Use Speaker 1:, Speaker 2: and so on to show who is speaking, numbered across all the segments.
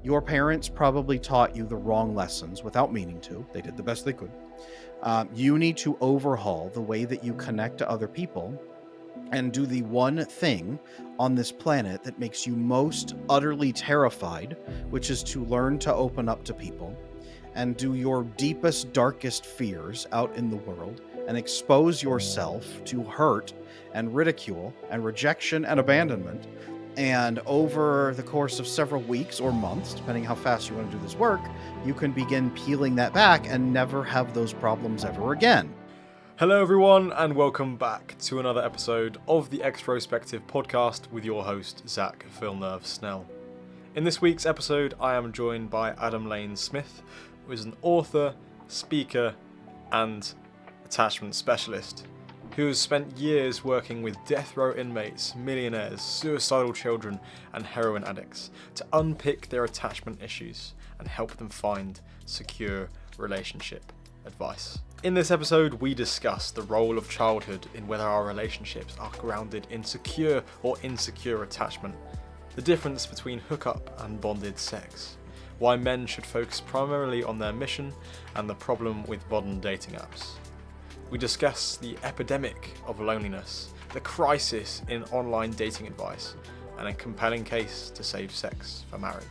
Speaker 1: Your parents probably taught you the wrong lessons without meaning to. They did the best they could. You need to overhaul the way that you connect to other people and do the one thing on this planet that makes you most utterly terrified, which is to learn to open up to people and do your deepest, darkest fears out in the world and expose yourself to hurt and ridicule and rejection and abandonment. And over the course of several weeks or months, depending how fast you want to do this work, you can begin peeling that back and never have those problems ever again.
Speaker 2: Hello, everyone, and welcome back to another episode of the Extrospective podcast with your host, Zach Villeneuve Snell. In this week's episode, I am joined by Adam Lane Smith, who is an author, speaker, and attachment specialist, who has spent years working with death row inmates, millionaires, suicidal children, and heroin addicts to unpick their attachment issues and help them find secure relationship advice. In this episode, we discuss the role of childhood in whether our relationships are grounded in secure or insecure attachment, the difference between hookup and bonded sex, why men should focus primarily on their mission, and the problem with modern dating apps. We discuss the epidemic of loneliness, the crisis in online dating advice, and a compelling case to save sex for marriage.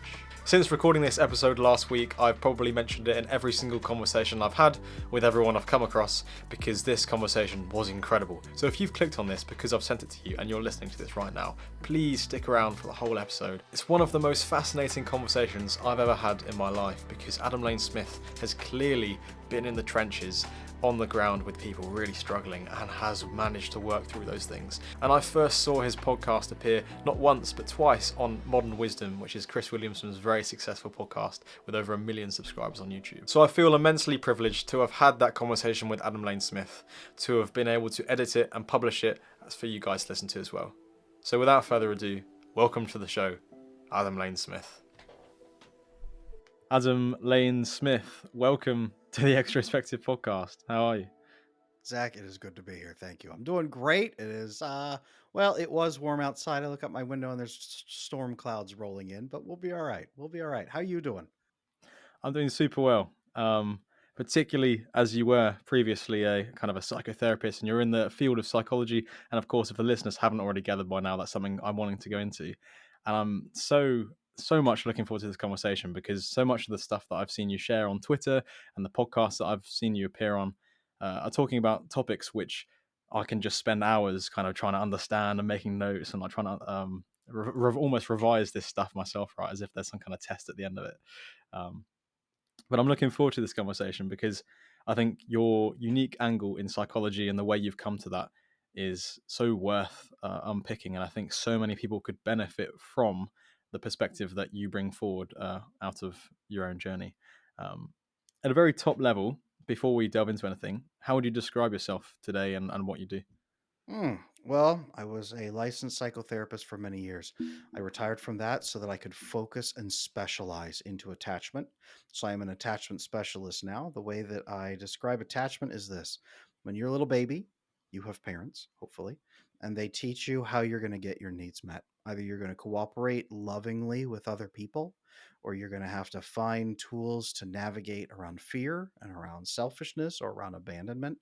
Speaker 2: Since recording this episode last week, I've probably mentioned it in every single conversation I've had with everyone I've come across because this conversation was incredible. So if you've clicked on this because I've sent it to you and you're listening to this right now, please stick around for the whole episode. It's one of the most fascinating conversations I've ever had in my life because Adam Lane Smith has clearly been in the trenches on the ground with people really struggling and has managed to work through those things. And I first saw his podcast appear not once but twice on Modern Wisdom, which is Chris Williamson's very successful podcast with over 1 million subscribers on YouTube. So I feel immensely privileged to have had that conversation with Adam Lane Smith, to have been able to edit it and publish it for you guys to listen to as well. So without further ado, welcome to the show, Adam Lane Smith. Adam Lane Smith, welcome to the Extrospective podcast. How are you?
Speaker 1: Zach, it is good to be here. Thank you. I'm doing great. It is, well, it was warm outside. I look out my window and there's storm clouds rolling in, but we'll be all right. We'll be all right. How you doing?
Speaker 2: I'm doing super well, particularly as you were previously a kind of a psychotherapist and you're in the field of psychology. And of course, if the listeners haven't already gathered by now, that's something I'm wanting to go into. And I'm so much looking forward to this conversation because so much of the stuff that I've seen you share on Twitter and the podcasts that I've seen you appear on are talking about topics which I can just spend hours kind of trying to understand and making notes and like trying to almost revise this stuff myself, right? As if there's some kind of test at the end of it. But I'm looking forward to this conversation because I think your unique angle in psychology and the way you've come to that is so worth unpicking. And I think so many people could benefit from the perspective that you bring forward out of your own journey. At a very top level, before we delve into anything, how would you describe yourself today and what you do?
Speaker 1: Well, I was a licensed psychotherapist for many years. I retired from that so that I could focus and specialize into attachment. So I am an attachment specialist now. The way that I describe attachment is this: when you're a little baby, you have parents, hopefully, and they teach you how you're going to get your needs met. Either you're going to cooperate lovingly with other people, or you're going to have to find tools to navigate around fear and around selfishness or around abandonment,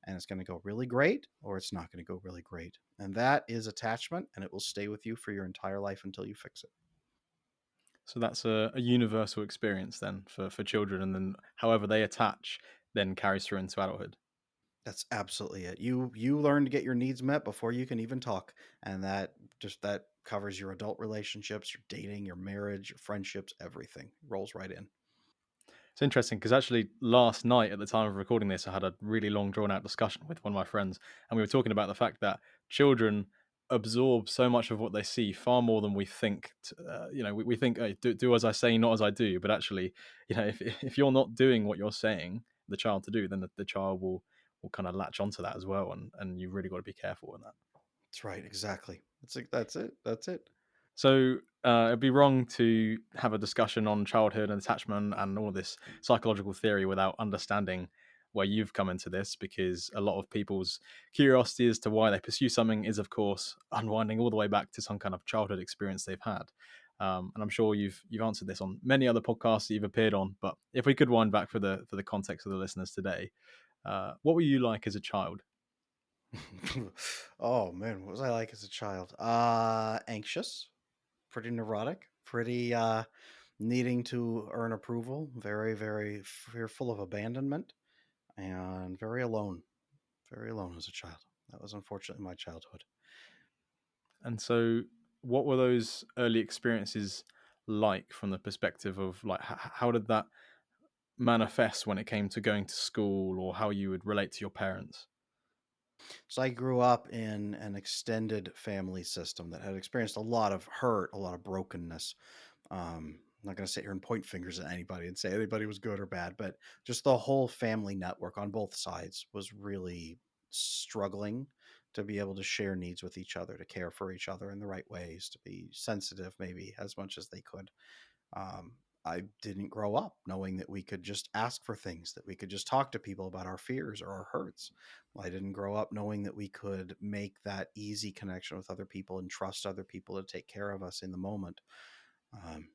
Speaker 1: and it's going to go really great or it's not going to go really great. And that is attachment, and it will stay with you for your entire life until you fix it.
Speaker 2: So that's a universal experience then for children, and then however they attach then carries through into adulthood.
Speaker 1: That's absolutely it. You learn to get your needs met before you can even talk, and that covers your adult relationships, your dating, your marriage, your friendships, everything rolls right in.
Speaker 2: It's interesting because actually last night at the time of recording this, I had a really long drawn out discussion with one of my friends, and we were talking about the fact that children absorb so much of what they see far more than we think. We think, hey, do as I say, not as I do. But actually, if you're not doing what you're saying the child to do, then the child will kind of latch onto that as well, and you've really got to be careful with that.
Speaker 1: That's right, exactly. That's it. That's it.
Speaker 2: So it'd be wrong to have a discussion on childhood and attachment and all of this psychological theory without understanding where you've come into this, because a lot of people's curiosity as to why they pursue something is, of course, unwinding all the way back to some kind of childhood experience they've had. And I'm sure you've answered this on many other podcasts that you've appeared on. But if we could wind back for the context of the listeners today, what were you like as a child?
Speaker 1: Oh man, what was I like as a child? Anxious, pretty neurotic, pretty needing to earn approval, very, very fearful of abandonment, and very alone. Very alone as a child. That was unfortunately my childhood.
Speaker 2: And so, what were those early experiences like from the perspective of like how did that manifest when it came to going to school or how you would relate to your parents?
Speaker 1: So I grew up in an extended family system that had experienced a lot of hurt, a lot of brokenness. I'm not going to sit here and point fingers at anybody and say anybody was good or bad, but just the whole family network on both sides was really struggling to be able to share needs with each other, to care for each other in the right ways, to be sensitive maybe as much as they could. I didn't grow up knowing that we could just ask for things, that we could just talk to people about our fears or our hurts. I didn't grow up knowing that we could make that easy connection with other people and trust other people to take care of us in the moment. Um,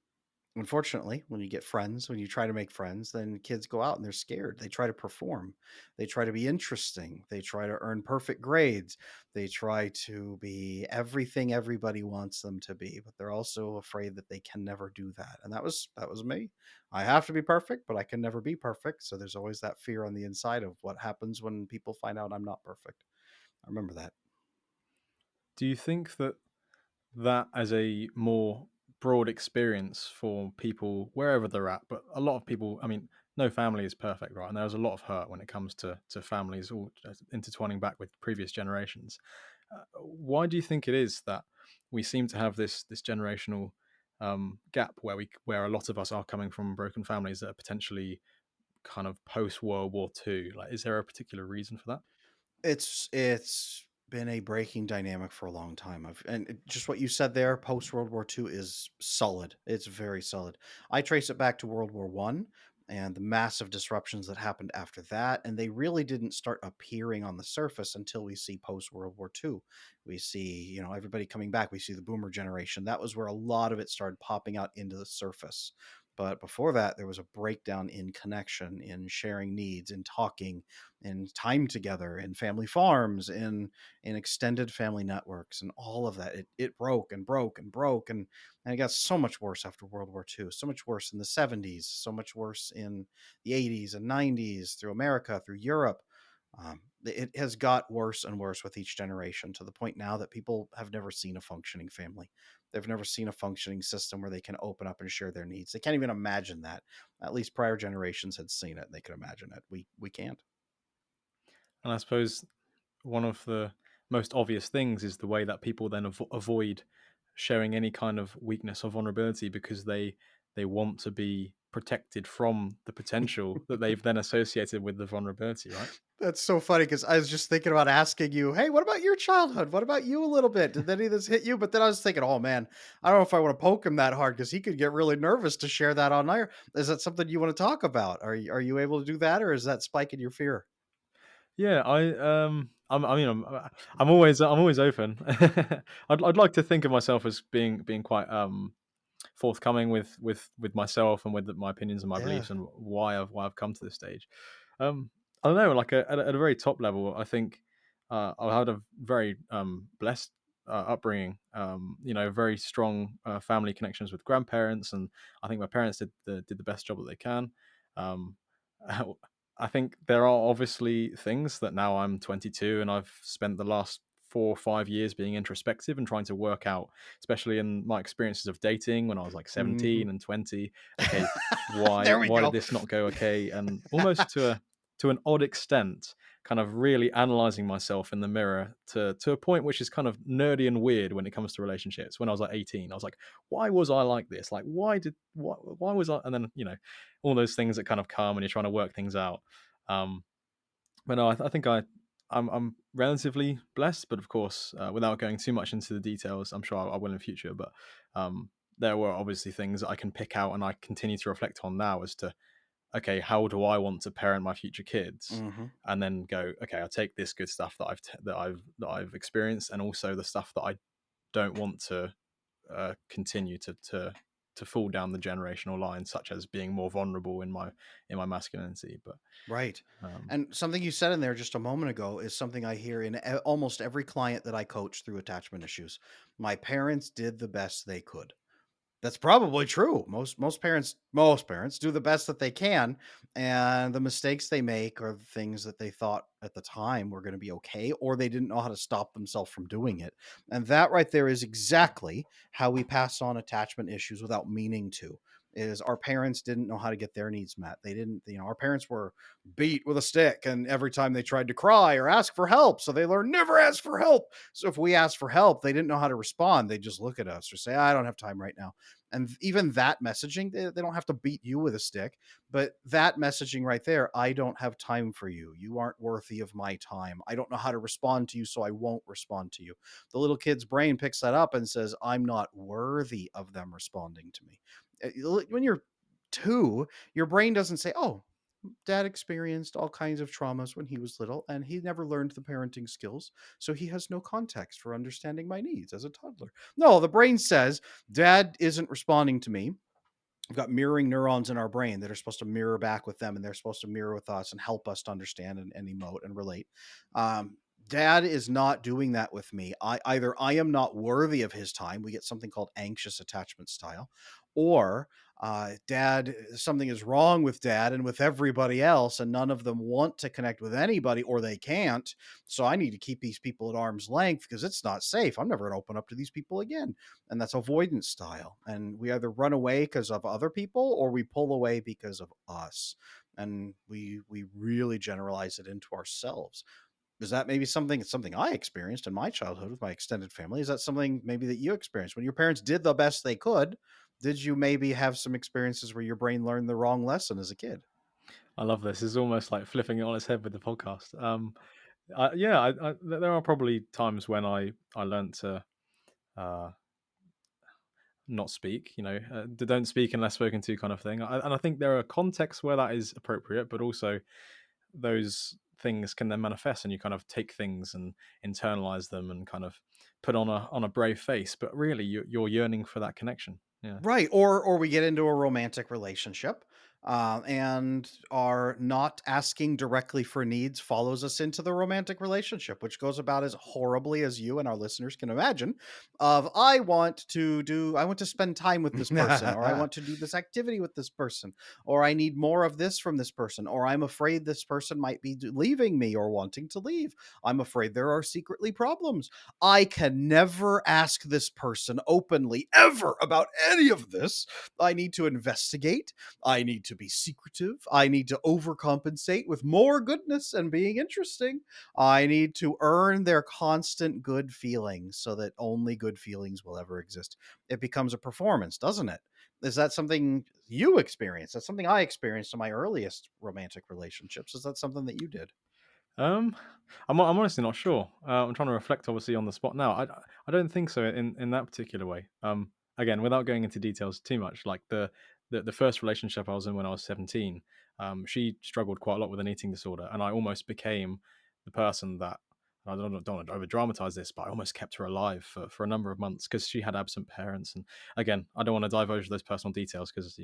Speaker 1: Unfortunately, when you get friends, when you try to make friends, then kids go out and they're scared. They try to perform. They try to be interesting. They try to earn perfect grades. They try to be everything everybody wants them to be, but they're also afraid that they can never do that. And that was me. I have to be perfect, but I can never be perfect. So there's always that fear on the inside of what happens when people find out I'm not perfect. I remember that.
Speaker 2: Do you think that that as a more broad experience for people wherever they're at, but a lot of people, I mean, no family is perfect, right? And there's a lot of hurt when it comes to families all intertwining back with previous generations. Why do you think it is that we seem to have this generational gap where a lot of us are coming from broken families that are potentially kind of post World War II? Like, is there a particular reason for that?
Speaker 1: It's been a breaking dynamic for a long time. Just what you said there, post World War II is solid. It's very solid. I trace it back to World War One and the massive disruptions that happened after that, and they really didn't start appearing on the surface until we see post World War II. We see, everybody coming back. We see the Boomer generation. That was where a lot of it started popping out into the surface. But before that, there was a breakdown in connection, in sharing needs, in talking, in time together, in family farms, in extended family networks, and all of that. It broke and broke and broke, and it got so much worse after World War II. So much worse in the 70s. So much worse in the 80s and 90s through America, through Europe. It has got worse and worse with each generation to the point now that people have never seen a functioning family. They've never seen a functioning system where they can open up and share their needs. They can't even imagine that. At least prior generations had seen it and they could imagine it. We can't.
Speaker 2: And I suppose one of the most obvious things is the way that people then avoid showing any kind of weakness or vulnerability because they want to be protected from the potential that they've then associated with the vulnerability, right?
Speaker 1: That's so funny because I was just thinking about asking you, "Hey, what about your childhood? What about you a little bit? Did any of this hit you?" But then I was thinking, "Oh man, I don't know if I want to poke him that hard because he could get really nervous to share that on air." Is that something you want to talk about? Are you able to do that, or is that spiking your fear?
Speaker 2: Yeah, I mean, I'm always open. I'd like to think of myself as being quite forthcoming with myself and with my opinions and my
Speaker 1: Yeah.
Speaker 2: beliefs and why I've come to this stage. I don't know, like at a very top level, I think I had a very blessed upbringing. Very strong family connections with grandparents, and I think my parents did the best job that they can. Um, I think there are obviously things that now I'm 22 and I've spent the last 4 or 5 years being introspective and trying to work out, especially in my experiences of dating when I was like
Speaker 1: Mhm.
Speaker 2: 17 and 20. Okay, why
Speaker 1: There we
Speaker 2: why did
Speaker 1: go.
Speaker 2: this not go okay? And almost to an odd extent, kind of really analyzing myself in the mirror to a point which is kind of nerdy and weird when it comes to relationships. When I was like 18, I was like, why was I like this? Like, why was I? And then all those things that kind of come when you're trying to work things out. Um, but no, I think I'm relatively blessed, but of course, without going too much into the details, I'm sure I will in the future. But um, there were obviously things that I can pick out and I continue to reflect on now as to, okay, how do I want to parent my future kids?
Speaker 1: Mhm.
Speaker 2: And then go, okay, I'll take this good stuff that I've experienced, and also the stuff that I don't want to continue to fall down the generational line, such as being more vulnerable in my masculinity. But
Speaker 1: Right.
Speaker 2: um,
Speaker 1: And something you said in there just a moment ago is something I hear in almost every client that I coach through attachment issues. My parents did the best they could. That's probably true. Most parents do the best that they can, and the mistakes they make are the things that they thought at the time were going to be okay, or they didn't know how to stop themselves from doing it. And that right there is exactly how we pass on attachment issues without meaning to. Is our parents didn't know how to get their needs met. They didn't, our parents were beat with a stick, and every time they tried to cry or ask for help, so they learned never ask for help. So if we asked for help, they didn't know how to respond. They just look at us or say, "I don't have time right now." And even that messaging, they don't have to beat you with a stick, but that messaging right there, I don't have time for you. You aren't worthy of my time. I don't know how to respond to you, so I won't respond to you. The little kid's brain picks that up and says, I'm not worthy of them responding to me. When you're 2, your brain doesn't say, oh, dad experienced all kinds of traumas when he was little, and he never learned the parenting skills, so he has no context for understanding my needs as a toddler. No, the brain says, dad isn't responding to me. We've got mirroring neurons in our brain that are supposed to mirror back with them, and they're supposed to mirror with us and help us to understand and emote and relate. Um, Dad is not doing that with me. Either I am not worthy of his time. We get something called anxious attachment style, or dad, something is wrong with dad and with everybody else, and none of them want to connect with anybody, or they can't. So I need to keep these people at arm's length because it's not safe. I'm never going to open up to these people again. And that's avoidance style. And we either run away because of other people or we pull away because of us. And we really generalize it into ourselves. Is that maybe something I experienced in my childhood with my extended family? Is that something maybe that you experienced when your parents did the best they could? Did you maybe have some experiences where your brain learned the wrong lesson as a kid?
Speaker 2: I love this. It's almost like flipping it on its head with the podcast. Yeah, there are probably times when I learned to uh, not speak. Don't speak unless spoken to, kind of thing. And I think there are contexts where that is appropriate, but also those things can then manifest, and you kind of take things and internalize them and kind of put on a brave face. But really, you're yearning for that connection. Yeah.
Speaker 1: Right, or we get into a romantic relationship, and our not asking directly for needs follows us into the romantic relationship, which goes about as horribly as you and our listeners can imagine. Of I want to spend time with this person, or I want to do this activity with this person, or I need more of this from this person, or I'm afraid this person might be leaving me or wanting to leave. I'm afraid there are secretly problems. I can never ask this person openly ever about any of this. I need to investigate. I need to be secretive. I need to overcompensate with more goodness and being interesting. I need to earn their constant good feelings so that only good feelings will ever exist. It becomes a performance, doesn't it? Is that something you experienced? That's something I experienced in my earliest romantic relationships. Is that something that you did?
Speaker 2: Um, I'm honestly not sure. I'm trying to reflect, obviously, on the spot now. I don't think so in that particular way. Again, without going into details too much, like the first relationship I was in when I was 17, she struggled quite a lot with an eating disorder, and I almost became the person that, I don't want to over dramatize this, but I almost kept her alive for a number of months because she had absent parents. And again, I don't want to divulge those personal details because,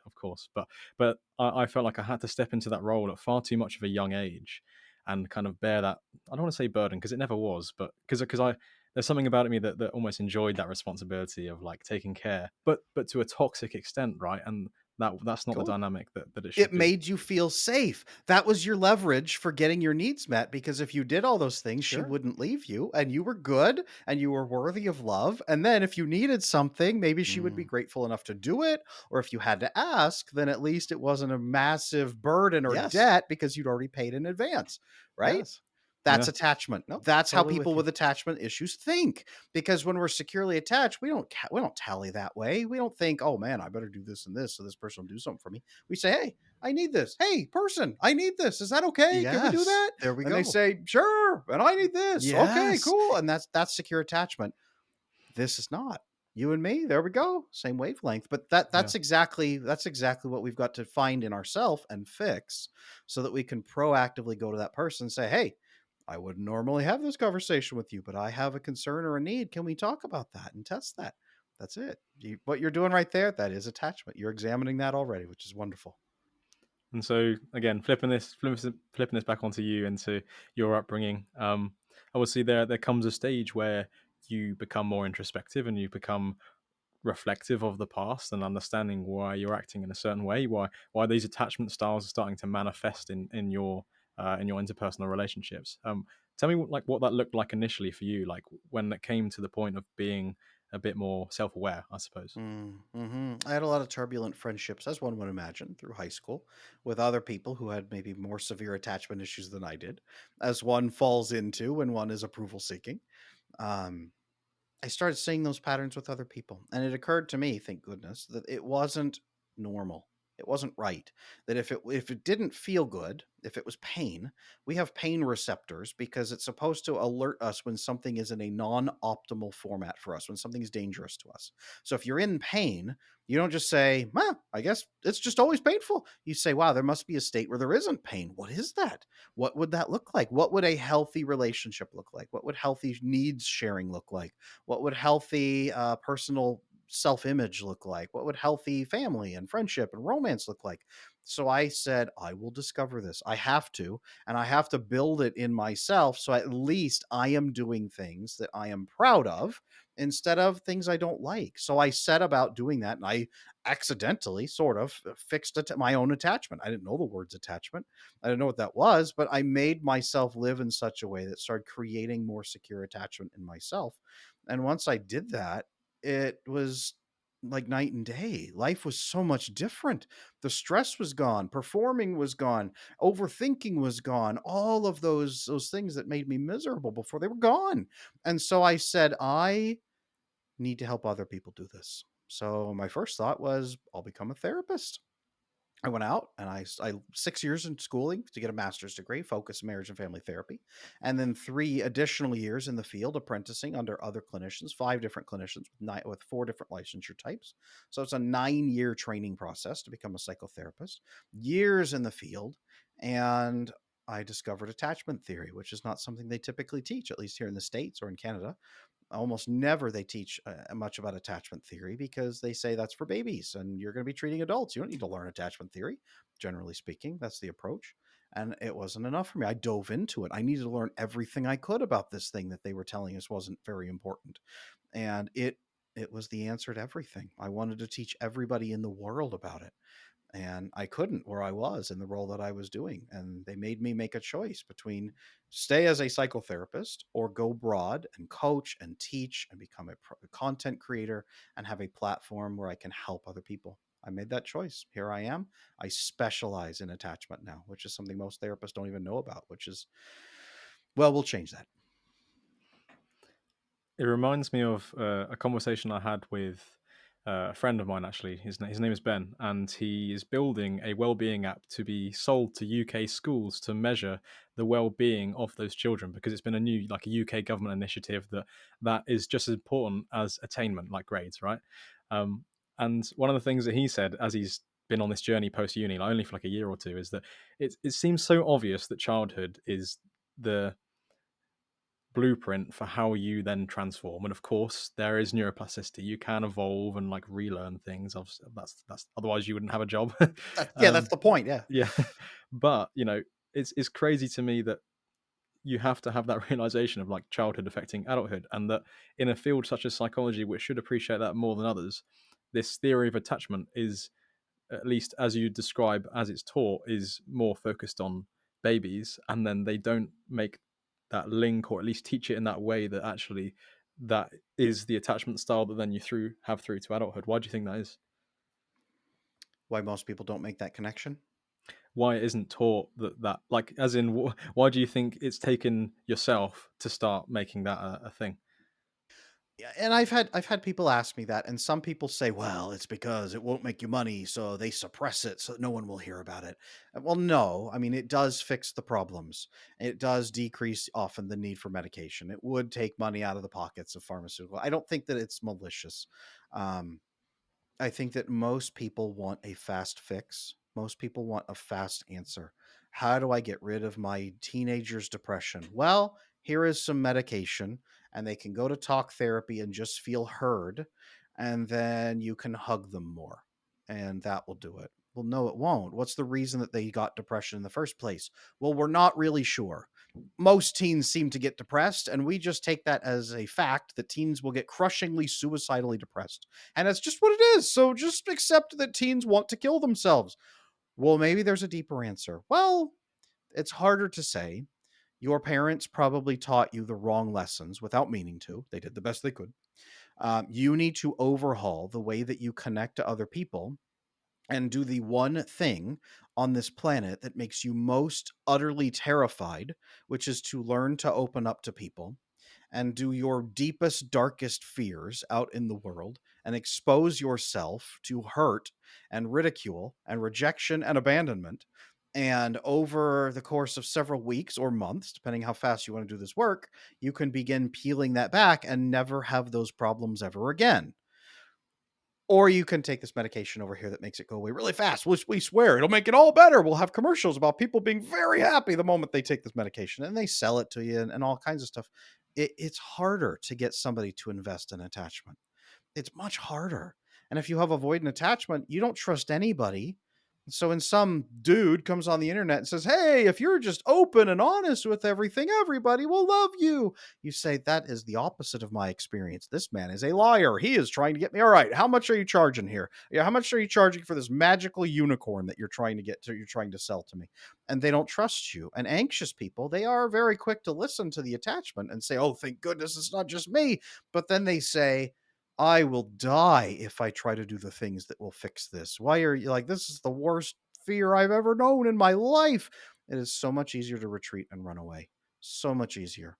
Speaker 2: of course, but I felt like I had to step into that role at far too much of a young age and kind of bear that. I don't want to say burden because it never was, but because I there's something about me that almost enjoyed that responsibility of like taking care, but to a toxic extent, right? And that's not the
Speaker 1: Cool.
Speaker 2: dynamic that it should
Speaker 1: It
Speaker 2: be.
Speaker 1: made you feel safe. That was your leverage for getting your needs met, because if you did all those things, she
Speaker 2: Sure.
Speaker 1: wouldn't leave you, and you were good and you were worthy of love. And then if you needed something, maybe she would be
Speaker 2: Mm.
Speaker 1: grateful enough to do it. Or if you had to ask, then at least it wasn't a massive burden or
Speaker 2: Yes.
Speaker 1: debt because you'd already paid in advance, right?
Speaker 2: Yes.
Speaker 1: That's
Speaker 2: Yeah.
Speaker 1: attachment.
Speaker 2: No.
Speaker 1: That's how
Speaker 2: Totally
Speaker 1: people
Speaker 2: with you.
Speaker 1: with attachment issues think. Because when we're securely attached, we don't tally that way. We don't think, oh man, I better do this and this so this person will do something for me. We say, hey, I need this. Hey, person, I need this. Is that okay? Can we do
Speaker 2: Yes.
Speaker 1: that?
Speaker 2: There we
Speaker 1: And they
Speaker 2: go.
Speaker 1: say, sure. And I need this. Okay,
Speaker 2: Yes.
Speaker 1: cool. And that's secure attachment. This is not. You and me, there we go. Same wavelength. But
Speaker 2: Yeah.
Speaker 1: that's exactly what we've got to find in ourselves and fix so that we can proactively go to that person and say, hey, I wouldn't normally have this conversation with you, but I have a concern or a need. Can we talk about that and test that? That's it. What you're doing right there, that is attachment. You're examining that already, which is wonderful.
Speaker 2: And so again, flipping this back onto you and to your upbringing. Obviously, there comes a stage where you become more introspective and you become reflective of the past and understanding why you're acting in a certain way, why these attachment styles are starting to manifest in your interpersonal relationships. Tell me what that looked like initially for you, like when it came to the point of being a bit more self-aware, I suppose.
Speaker 1: I had a lot of turbulent friendships, as one would imagine, through high school with other people who had maybe more severe attachment issues than I did, as one falls into when one is approval seeking. Um, I started seeing those patterns with other people, and it occurred to me, thank goodness, that it wasn't normal. It wasn't right. That if it didn't feel good, if it was pain, we have pain receptors because it's supposed to alert us when something is in a non-optimal format for us, when something's dangerous to us. So if you're in pain, you don't just say, "Well, I guess it's just always painful." You say, "Wow, there must be a state where there isn't pain. What is that? What would that look like? What would a healthy relationship look like? What would healthy needs sharing look like? What would healthy personal self image look like? What would healthy family and friendship and romance look like?" So I said, I will discover this. I have to, and I have to build it in myself. So at least I am doing things that I am proud of instead of things I don't like. So I set about doing that, and I accidentally sort of fixed my own attachment. I didn't know the words attachment. I didn't know what that was, but I made myself live in such a way that started creating more secure attachment in myself. And once I did that, it was like night and day. Life was so much different. The stress was gone, performing was gone, overthinking was gone. All of those things that made me miserable before, they were gone. And so I said, I need to help other people do this. So my first thought was, I'll become a therapist. I went out and I 6 years in schooling to get a master's degree, focused marriage and family therapy, and then 3 additional years in the field apprenticing under other clinicians, 5 different clinicians with 4 different licensure types. So it's a 9 year training process to become a psychotherapist. Years in the field, and I discovered attachment theory, which is not something they typically teach, at least here in the States or in Canada. Almost never they teach much about attachment theory because they say that's for babies and you're going to be treating adults. You don't need to learn attachment theory. Generally speaking, that's the approach. And it wasn't enough for me. I dove into it. I needed to learn everything I could about this thing that they were telling us wasn't very important. And it was the answer to everything. I wanted to teach everybody in the world about it, and I couldn't where I was in the role that I was doing. And they made me make a choice between stay as a psychotherapist or go broad and coach and teach and become a content creator and have a platform where I can help other people. I made that choice. Here I am. I specialize in attachment now, which is something most therapists don't even know about, which is, well, we'll change that.
Speaker 2: It reminds me of a conversation I had with a friend of mine. Actually, his name is Ben, and he is building a well-being app to be sold to UK schools to measure the well-being of those children, because it's been a new, like a UK government initiative that is just as important as attainment, like grades, right? Um, and one of the things that he said as he's been on this journey post uni, like only for like a year or two, is that it seems so obvious that childhood is the blueprint for how you then transform. And of course, there is neuroplasticity. You can evolve and like relearn things. Obviously, that's otherwise you wouldn't have a job.
Speaker 1: Yeah, that's
Speaker 2: um,
Speaker 1: the point. Yeah.
Speaker 2: yeah, but it's crazy to me that you have to have that realization of like childhood affecting adulthood, and that in a field such as psychology, which should appreciate that more than others, this theory of attachment is, at least as you describe as it's taught, is more focused on babies, and then they don't make that link, or at least teach it in that way, that actually that is the attachment style that then you have through to adulthood. Why do you think that is?
Speaker 1: Why most people don't make that connection?
Speaker 2: Why it isn't taught that like, as in, why do you think it's taken yourself to start making that a thing?
Speaker 1: Yeah, and I've had people ask me that, and some people say, "Well, it's because it won't make you money, so they suppress it so that no one will hear about it." Well, no, I mean it does fix the problems. It does decrease often the need for medication. It would take money out of the pockets of pharmaceutical. I don't think that it's malicious. Um, I think that most people want a fast fix. Most people want a fast answer. How do I get rid of my teenager's depression? Well, here is some medication, and they can go to talk therapy and just feel heard. and then you can hug them more, and that will do it. Well, no, it won't. What's the reason that they got depression in the first place? Well, we're not really sure. Most teens seem to get depressed, and we just take that as a fact that teens will get crushingly suicidally depressed. And that's just what it is. So just accept that teens want to kill themselves. Well, maybe there's a deeper answer. Well, it's harder to say. Your parents probably taught you the wrong lessons without meaning to. They did the best they could. You need to overhaul the way that you connect to other people and do the one thing on this planet that makes you most utterly terrified, which is to learn to open up to people and do your deepest, darkest fears out in the world and expose yourself to hurt and ridicule and rejection and abandonment. And over the course of several weeks or months, depending how fast you want to do this work, you can begin peeling that back and never have those problems ever again. Or you can take this medication over here that makes it go away really fast. We swear it'll make it all better. We'll have commercials about people being very happy the moment they take this medication, and they sell it to you and all kinds of stuff. It's harder to get somebody to invest in attachment. It's much harder. And if you have avoidant attachment, you don't trust anybody. So when some dude comes on the internet and says, "Hey, if you're just open and honest with everything, everybody will love you." You say, "That is the opposite of my experience. This man is a liar. He is trying to get me." All right, how much are you charging here? Yeah, how much are you charging for this magical unicorn that you're trying to get to, you're trying to sell to me? And they don't trust you. And anxious people, they are very quick to listen to the attachment and say, "Oh, thank goodness it's not just me." But then they say, "I will die if I try to do the things that will fix this. Why are you like, this is the worst fear I've ever known in my life." It is so much easier to retreat and run away. So much easier.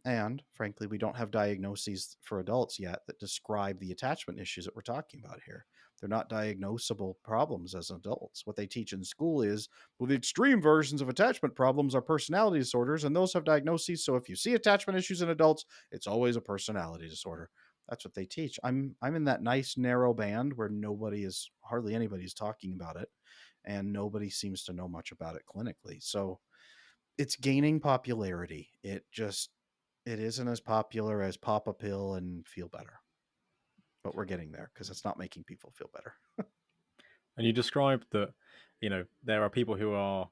Speaker 1: And frankly, we don't have diagnoses for adults yet that describe the attachment issues that we're talking about here. They're not diagnosable problems as adults. What they teach in school is, well, the extreme versions of attachment problems are personality disorders, and those have diagnoses. So if you see attachment issues in adults, it's always a personality disorder. That's what they teach. I'm in that nice narrow band where nobody is hardly anybody's talking about it, and nobody seems to know much about it clinically. So it's gaining popularity. It isn't as popular as pop a pill and feel better, but we're getting there because it's not making people feel better.
Speaker 2: And you described that, there are people who are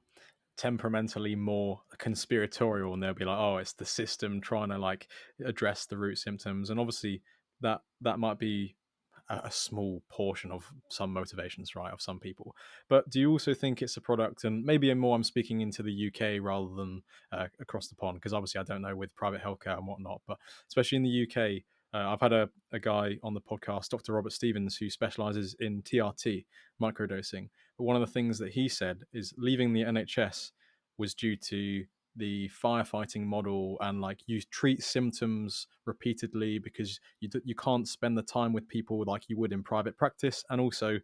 Speaker 2: temperamentally more conspiratorial, and they'll be like, oh, it's the system trying to like address the root symptoms. And obviously that might be a small portion of some motivations, right, of some people. But do you also think it's a product, and maybe more I'm speaking into the UK rather than across the pond, because obviously I don't know with private healthcare and whatnot, but especially in the UK, I've had a guy on the podcast, Dr. Robert Stevens, who specializes in TRT, microdosing. But one of the things that he said is leaving the NHS was due to the firefighting model, and like you treat symptoms repeatedly because you can't spend the time with people like you would in private practice, and also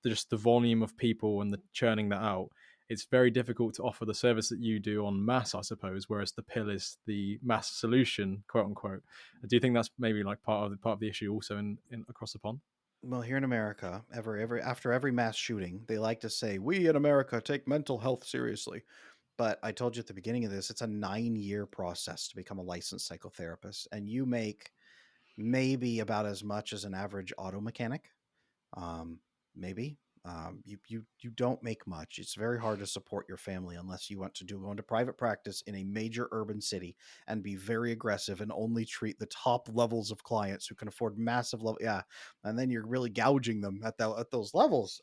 Speaker 2: just the volume of people and the churning that out. It's very difficult to offer the service that you do on mass, I suppose, whereas the pill is the mass solution, quote unquote. Do you think that's maybe like part of the issue also in across the pond?
Speaker 1: Well, here in America, every after every mass shooting, they like to say, "We in America take mental health seriously." But I told you at the beginning of this, it's a 9-year process to become a licensed psychotherapist, and you make maybe about as much as an average auto mechanic. Maybe. You don't make much. It's very hard to support your family unless you want to go into private practice in a major urban city and be very aggressive and only treat the top levels of clients who can afford massive level. Yeah, and then you're really gouging them at those levels.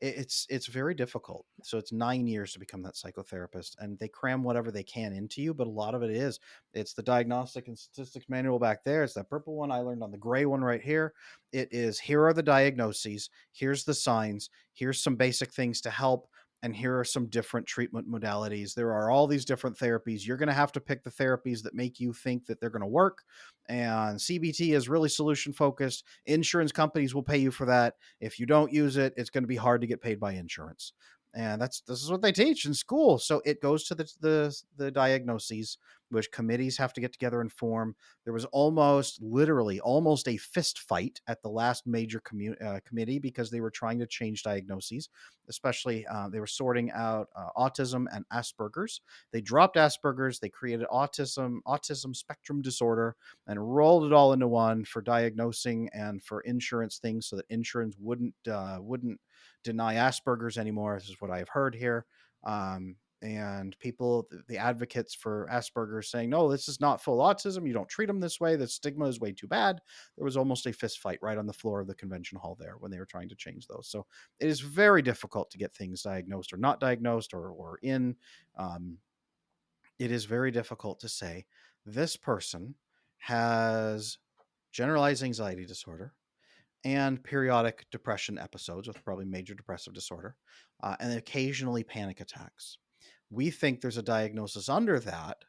Speaker 1: It's very difficult. So it's 9 years to become that psychotherapist, and they cram whatever they can into you. But a lot of it is, it's the diagnostic and statistics manual back there. It's that purple one I learned on the gray one right here. It is, here are the diagnoses. Here's the signs. Here's some basic things to help. And here are some different treatment modalities. There are all these different therapies. You're going to have to pick the therapies that make you think that they're going to work. And CBT is really solution focused. Insurance companies will pay you for that. If you don't use it, it's going to be hard to get paid by insurance. And this is what they teach in school. So it goes to the diagnoses, which committees have to get together and form. There was almost, literally, almost a fist fight at the last major committee because they were trying to change diagnoses, especially they were sorting out autism and Asperger's. They dropped Asperger's, they created autism spectrum disorder, and rolled it all into one for diagnosing and for insurance things, so that insurance wouldn't deny Asperger's anymore. This is what I've heard here. And people, the advocates for Asperger's, saying, no, this is not full autism. You don't treat them this way. The stigma is way too bad. There was almost a fist fight right on the floor of the convention hall there when they were trying to change those. So it is very difficult to get things diagnosed or not diagnosed, or in. Um, it is very difficult to say this person has generalized anxiety disorder and periodic depression episodes with probably major depressive disorder, and occasionally panic attacks. We think there's a diagnosis under that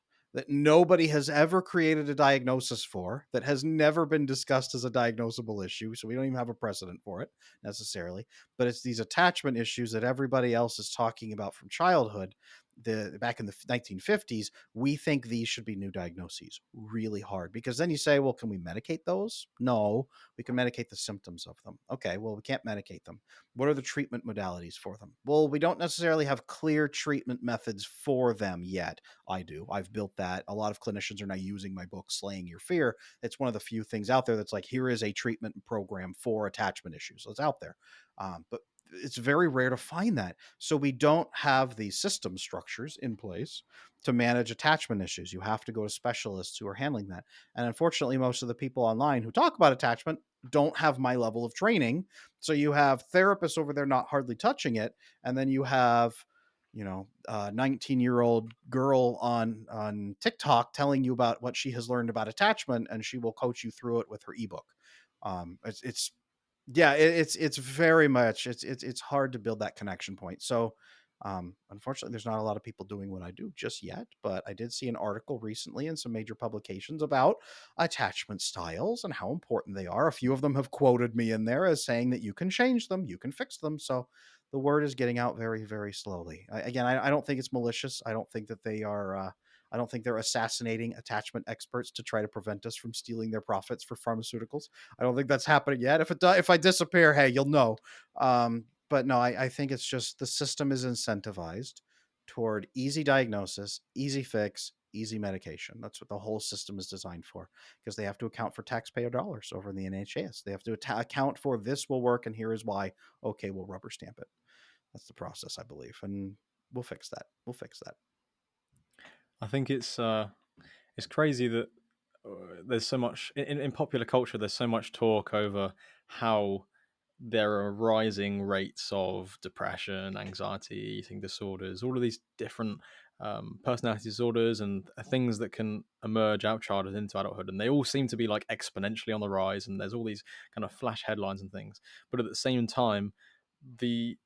Speaker 1: nobody has ever created a diagnosis for, that has never been discussed as a diagnosable issue. So we don't even have a precedent for it necessarily. But it's these attachment issues that everybody else is talking about from childhood. Back in the 1950s, we think these should be new diagnoses. Really hard, because then you say, well, can we medicate those? No, we can medicate the symptoms of them. Okay, well, we can't medicate them. What are the treatment modalities for them? Well, we don't necessarily have clear treatment methods for them yet. I do. I've built that. A lot of clinicians are now using my book, Slaying Your Fear. It's one of the few things out there that's like, here is a treatment program for attachment issues. So it's out there. But it's very rare to find that. So we don't have these system structures in place to manage attachment issues. You have to go to specialists who are handling that. And unfortunately, most of the people online who talk about attachment don't have my level of training. So you have therapists over there not hardly touching it, and then you have, a 19-year-old girl on TikTok telling you about what she has learned about attachment, and she will coach you through it with her ebook. It's Yeah, it's very much, it's hard to build that connection point. So, unfortunately, there's not a lot of people doing what I do just yet, but I did see an article recently in some major publications about attachment styles and how important they are. A few of them have quoted me in there as saying that you can change them, you can fix them. So the word is getting out very, very slowly. I don't think it's malicious. I don't think that they are. I don't think they're assassinating attachment experts to try to prevent us from stealing their profits for pharmaceuticals. I don't think that's happening yet. If I disappear, hey, you'll know. But no, I think it's just the system is incentivized toward easy diagnosis, easy fix, easy medication. That's what the whole system is designed for, because they have to account for taxpayer dollars over in the NHS. They have to account for, this will work and here is why. Okay, we'll rubber stamp it. That's the process, I believe, and we'll fix that. We'll fix that.
Speaker 2: I think it's crazy that there's so much in popular culture. There's so much talk over how there are rising rates of depression, anxiety, eating disorders, all of these different personality disorders and things that can emerge out childhood into adulthood, and they all seem to be like exponentially on the rise. And there's all these kind of flash headlines and things, but at the same time, the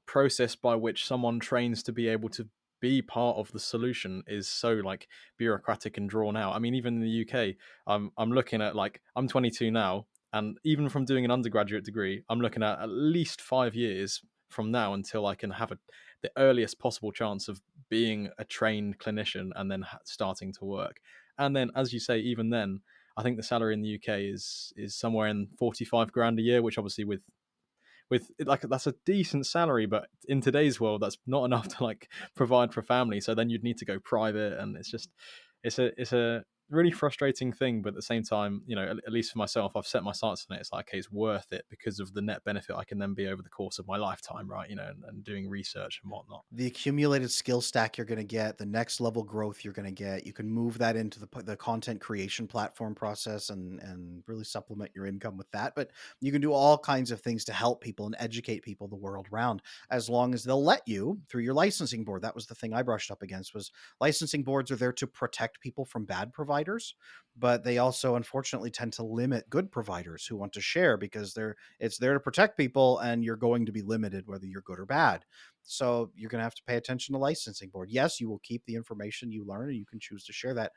Speaker 2: process by which someone trains to be able to be part of the solution is so like bureaucratic and drawn out. I mean, even in the UK, I'm looking at, like, I'm 22 now, and even from doing an undergraduate degree, I'm looking at least 5 years from now until I can have the earliest possible chance of being a trained clinician and then starting to work. And then, as you say, even then, I think the salary in the UK is somewhere in 45 grand a year, which obviously with like, that's a decent salary, but in today's world that's not enough to like provide for a family. So then you'd need to go private, and it's a really frustrating thing. But at the same time, at least for myself, I've set my sights on it. It's like, okay, it's worth it because of the net benefit I can then be over the course of my lifetime, right? And doing research and whatnot.
Speaker 1: The accumulated skill stack you're going to get, the next level growth you're going to get, you can move that into the content creation platform process, and really supplement your income with that. But you can do all kinds of things to help people and educate people the world round, as long as they'll let you through your licensing board. That was the thing I brushed up against, was licensing boards are there to protect people from bad providers, but they also unfortunately tend to limit good providers who want to share, because it's there to protect people, and you're going to be limited whether you're good or bad. So you're going to have to pay attention to licensing board. Yes, you will keep the information you learn, and you can choose to share that.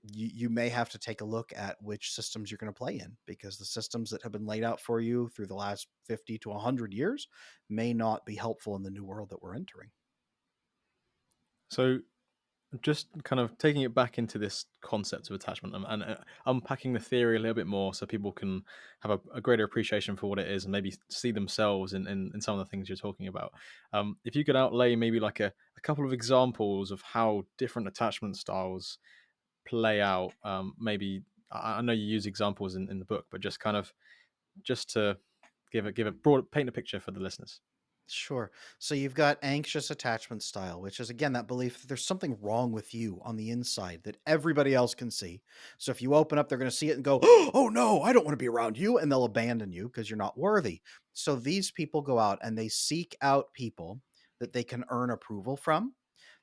Speaker 1: You may have to take a look at which systems you're going to play in, because the systems that have been laid out for you through the last 50 to 100 years may not be helpful in the new world that we're entering.
Speaker 2: So just kind of taking it back into this concept of attachment, and unpacking the theory a little bit more so people can have a greater appreciation for what it is and maybe see themselves in some of the things you're talking about. If you could outlay maybe like a couple of examples of how different attachment styles play out, maybe I know you use examples in the book, but just kind of just to give a broad paint a picture for the listeners.
Speaker 1: Sure. So you've got anxious attachment style, which is again that belief that there's something wrong with you on the inside that everybody else can see. So if you open up, they're going to see it and go, "Oh no, I don't want to be around you," and they'll abandon you because you're not worthy. So these people go out and they seek out people that they can earn approval from.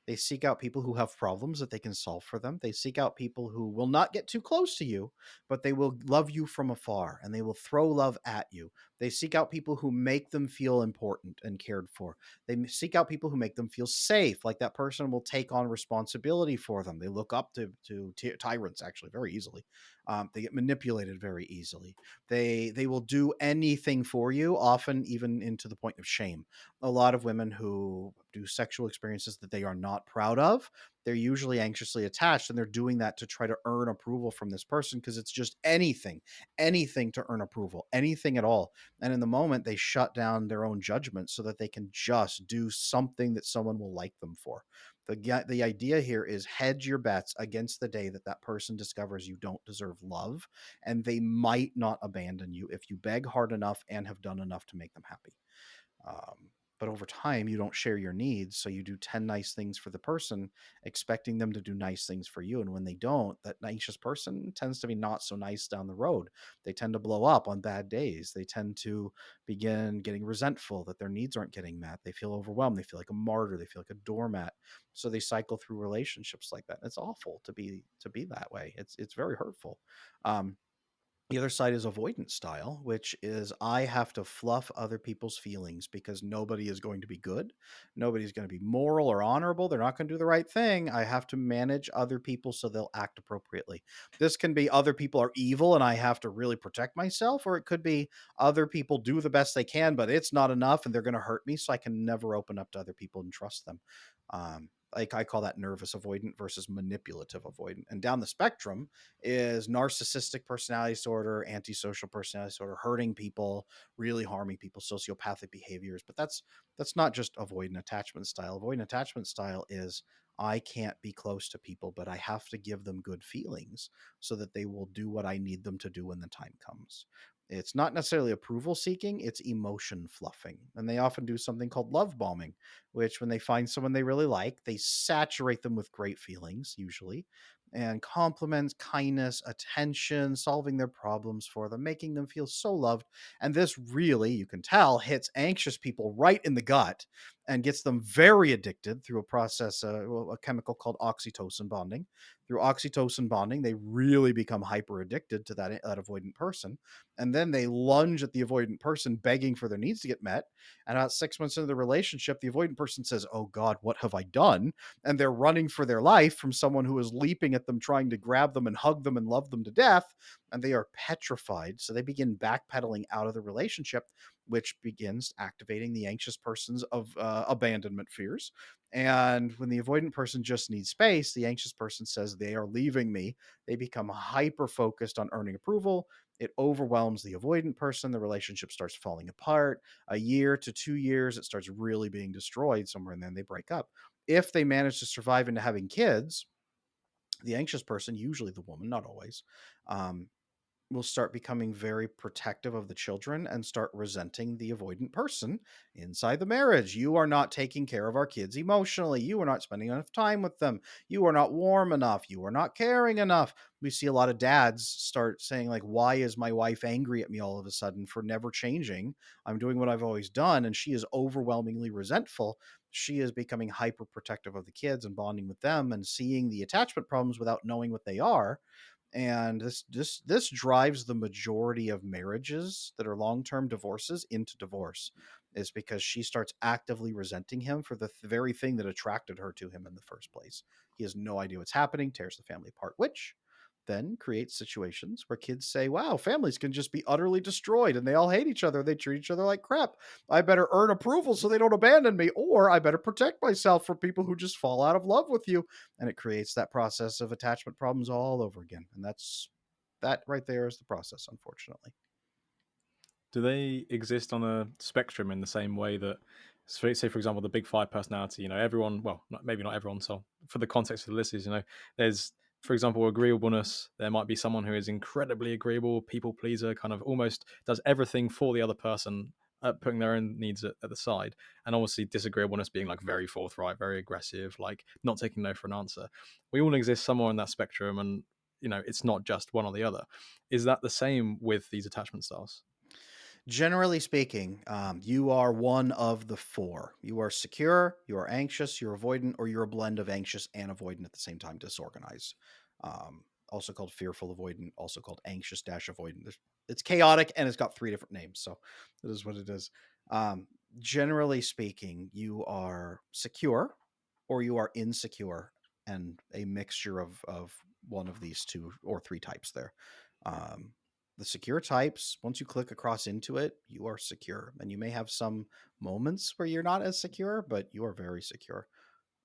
Speaker 1: They seek out people who have problems that they can solve for them. They seek out people who will not get too close to you, but they will love you from afar and they will throw love at you. They seek out people who make them feel important and cared for. Seek out people who make them feel safe, like that person will take on responsibility for them. They look up to tyrants actually very easily. They get manipulated very easily. They will do anything for you, often even into the point of shame. A lot of women who do sexual experiences that they are not proud of, they're usually anxiously attached and they're doing that to try to earn approval from this person because it's just anything to earn approval, anything at all. And in the moment, they shut down their own judgment so that they can just do something that someone will like them for. The idea here is hedge your bets against the day that that person discovers you don't deserve love, and they might not abandon you if you beg hard enough and have done enough to make them happy. But over time, you don't share your needs. So you do 10 nice things for the person, expecting them to do nice things for you. And when they don't, that anxious person tends to be not so nice down the road. They tend to blow up on bad days. They tend to begin getting resentful that their needs aren't getting met. They feel overwhelmed. They feel like a martyr. They feel like a doormat. So they cycle through relationships like that. It's awful to be that way. It's very hurtful. Um, the other side is avoidance style, which is I have to fluff other people's feelings because nobody is going to be good. Nobody's going to be moral or honorable. They're not going to do the right thing. I have to manage other people so they'll act appropriately. This can be other people are evil and I have to really protect myself, or it could be other people do the best they can, but it's not enough and they're going to hurt me. So I can never open up to other people and trust them. Like I call that nervous avoidant versus manipulative avoidant. And down the spectrum, is narcissistic personality disorder, antisocial personality disorder, hurting people, really harming people, sociopathic behaviors. But that's not just avoidant attachment style. Avoidant attachment style is I can't be close to people, but I have to give them good feelings so that they will do what I need them to do when the time comes. It's not necessarily approval seeking, it's emotion fluffing. And they often do something called love bombing, which when they find someone they really like, they saturate them with great feelings, usually, and compliments, kindness, attention, solving their problems for them, making them feel so loved. And this really, you can tell, hits anxious people right in the gut and gets them very addicted through a process, a chemical called oxytocin bonding. Through oxytocin bonding, they really become hyper addicted to that avoidant person. And then they lunge at the avoidant person, begging for their needs to get met. And about 6 months into the relationship, the avoidant person says, "Oh God, what have I done?" And they're running for their life from someone who is leaping at them, trying to grab them and hug them and love them to death. And they are petrified. So they begin backpedaling out of the relationship, which begins activating the anxious person's of abandonment fears. And when the avoidant person just needs space, the anxious person says, "They are leaving me." They become hyper focused on earning approval. It overwhelms the avoidant person. The relationship starts falling apart. A year to 2 years, it starts really being destroyed somewhere, and then they break up. If they manage to survive into having kids, the anxious person, usually the woman, not always, um, will start becoming very protective of the children and start resenting the avoidant person inside the marriage. You are not taking care of our kids emotionally. You are not spending enough time with them. You are not warm enough. You are not caring enough. We see a lot of dads start saying, like, why is my wife angry at me all of a sudden for never changing? I'm doing what I've always done. And she is overwhelmingly resentful. She is becoming hyper protective of the kids and bonding with them and seeing the attachment problems without knowing what they are. And this drives the majority of marriages that are long-term divorces into divorce, is because she starts actively resenting him for the very thing that attracted her to him in the first place. He has no idea what's happening, tears the family apart, which then creates situations where kids say, wow, families can just be utterly destroyed and they all hate each other. They treat each other like crap. I better earn approval so they don't abandon me, or I better protect myself from people who just fall out of love with you. And it creates that process of attachment problems all over again. And that right there is the process, unfortunately.
Speaker 2: Do they exist on a spectrum in the same way that, say, for example, the big five personality? Everyone. Well, maybe not everyone. So, for the context of the list, is there's, for example, agreeableness. There might be someone who is incredibly agreeable, people pleaser, kind of almost does everything for the other person, putting their own needs at the side, and obviously disagreeableness being like very forthright, very aggressive, like not taking no for an answer. We all exist somewhere in that spectrum, and it's not just one or the other. Is that the same with these attachment styles?
Speaker 1: Generally speaking, you are one of the four. You are secure, you are anxious, you're avoidant, or you're a blend of anxious and avoidant at the same time, disorganized. Also called fearful avoidant, also called anxious dash avoidant. It's chaotic and it's got three different names. So it is what it is. Um, Generally speaking, you are secure or you are insecure, and a mixture of one of these two or three types there. Um, the secure types, once you click across into it, you are secure. And you may have some moments where you're not as secure, but you are very secure,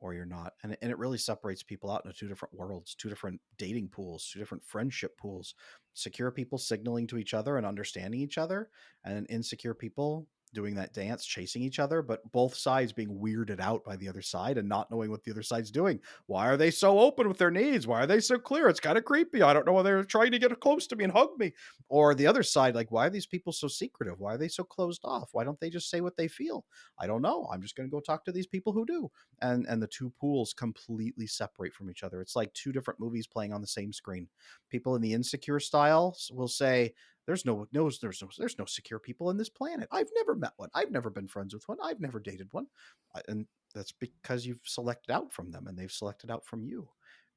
Speaker 1: or you're not. And it really separates people out into two different worlds, two different dating pools, two different friendship pools. Secure people signaling to each other and understanding each other, and insecure people doing that dance, chasing each other, but both sides being weirded out by the other side and not knowing what the other side's doing. Why are they so open with their needs? Why are they so clear? It's kind of creepy. I don't know whether they're trying to get close to me and hug me. Or the other side, like, why are these people so secretive? Why are they so closed off? Why don't they just say what they feel? I don't know. I'm just going to go talk to these people who do. And the two pools completely separate from each other. It's like two different movies playing on the same screen. People in the insecure style will say, there's no secure people in this planet. I've never met one. I've never been friends with one. I've never dated one. And that's because you've selected out from them and they've selected out from you.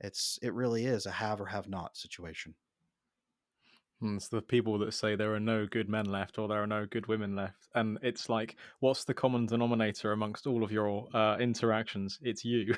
Speaker 1: It really is a have or have not situation.
Speaker 2: It's the people that say there are no good men left or there are no good women left. And it's like, what's the common denominator amongst all of your interactions? It's you.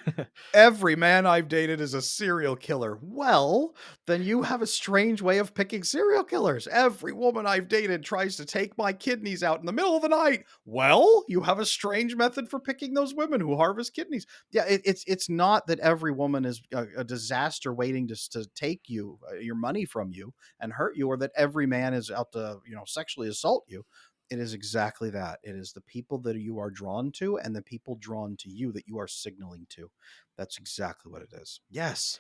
Speaker 1: Every man I've dated is a serial killer. Well, then you have a strange way of picking serial killers. Every woman I've dated tries to take my kidneys out in the middle of the night. Well, you have a strange method for picking those women who harvest kidneys. Yeah, it's not that every woman is a disaster waiting to take you your money from you and hurt you, or that every man is out to sexually assault you. It is exactly that. It is the people that you are drawn to and the people drawn to you that you are signaling to. That's exactly what it is. Yes,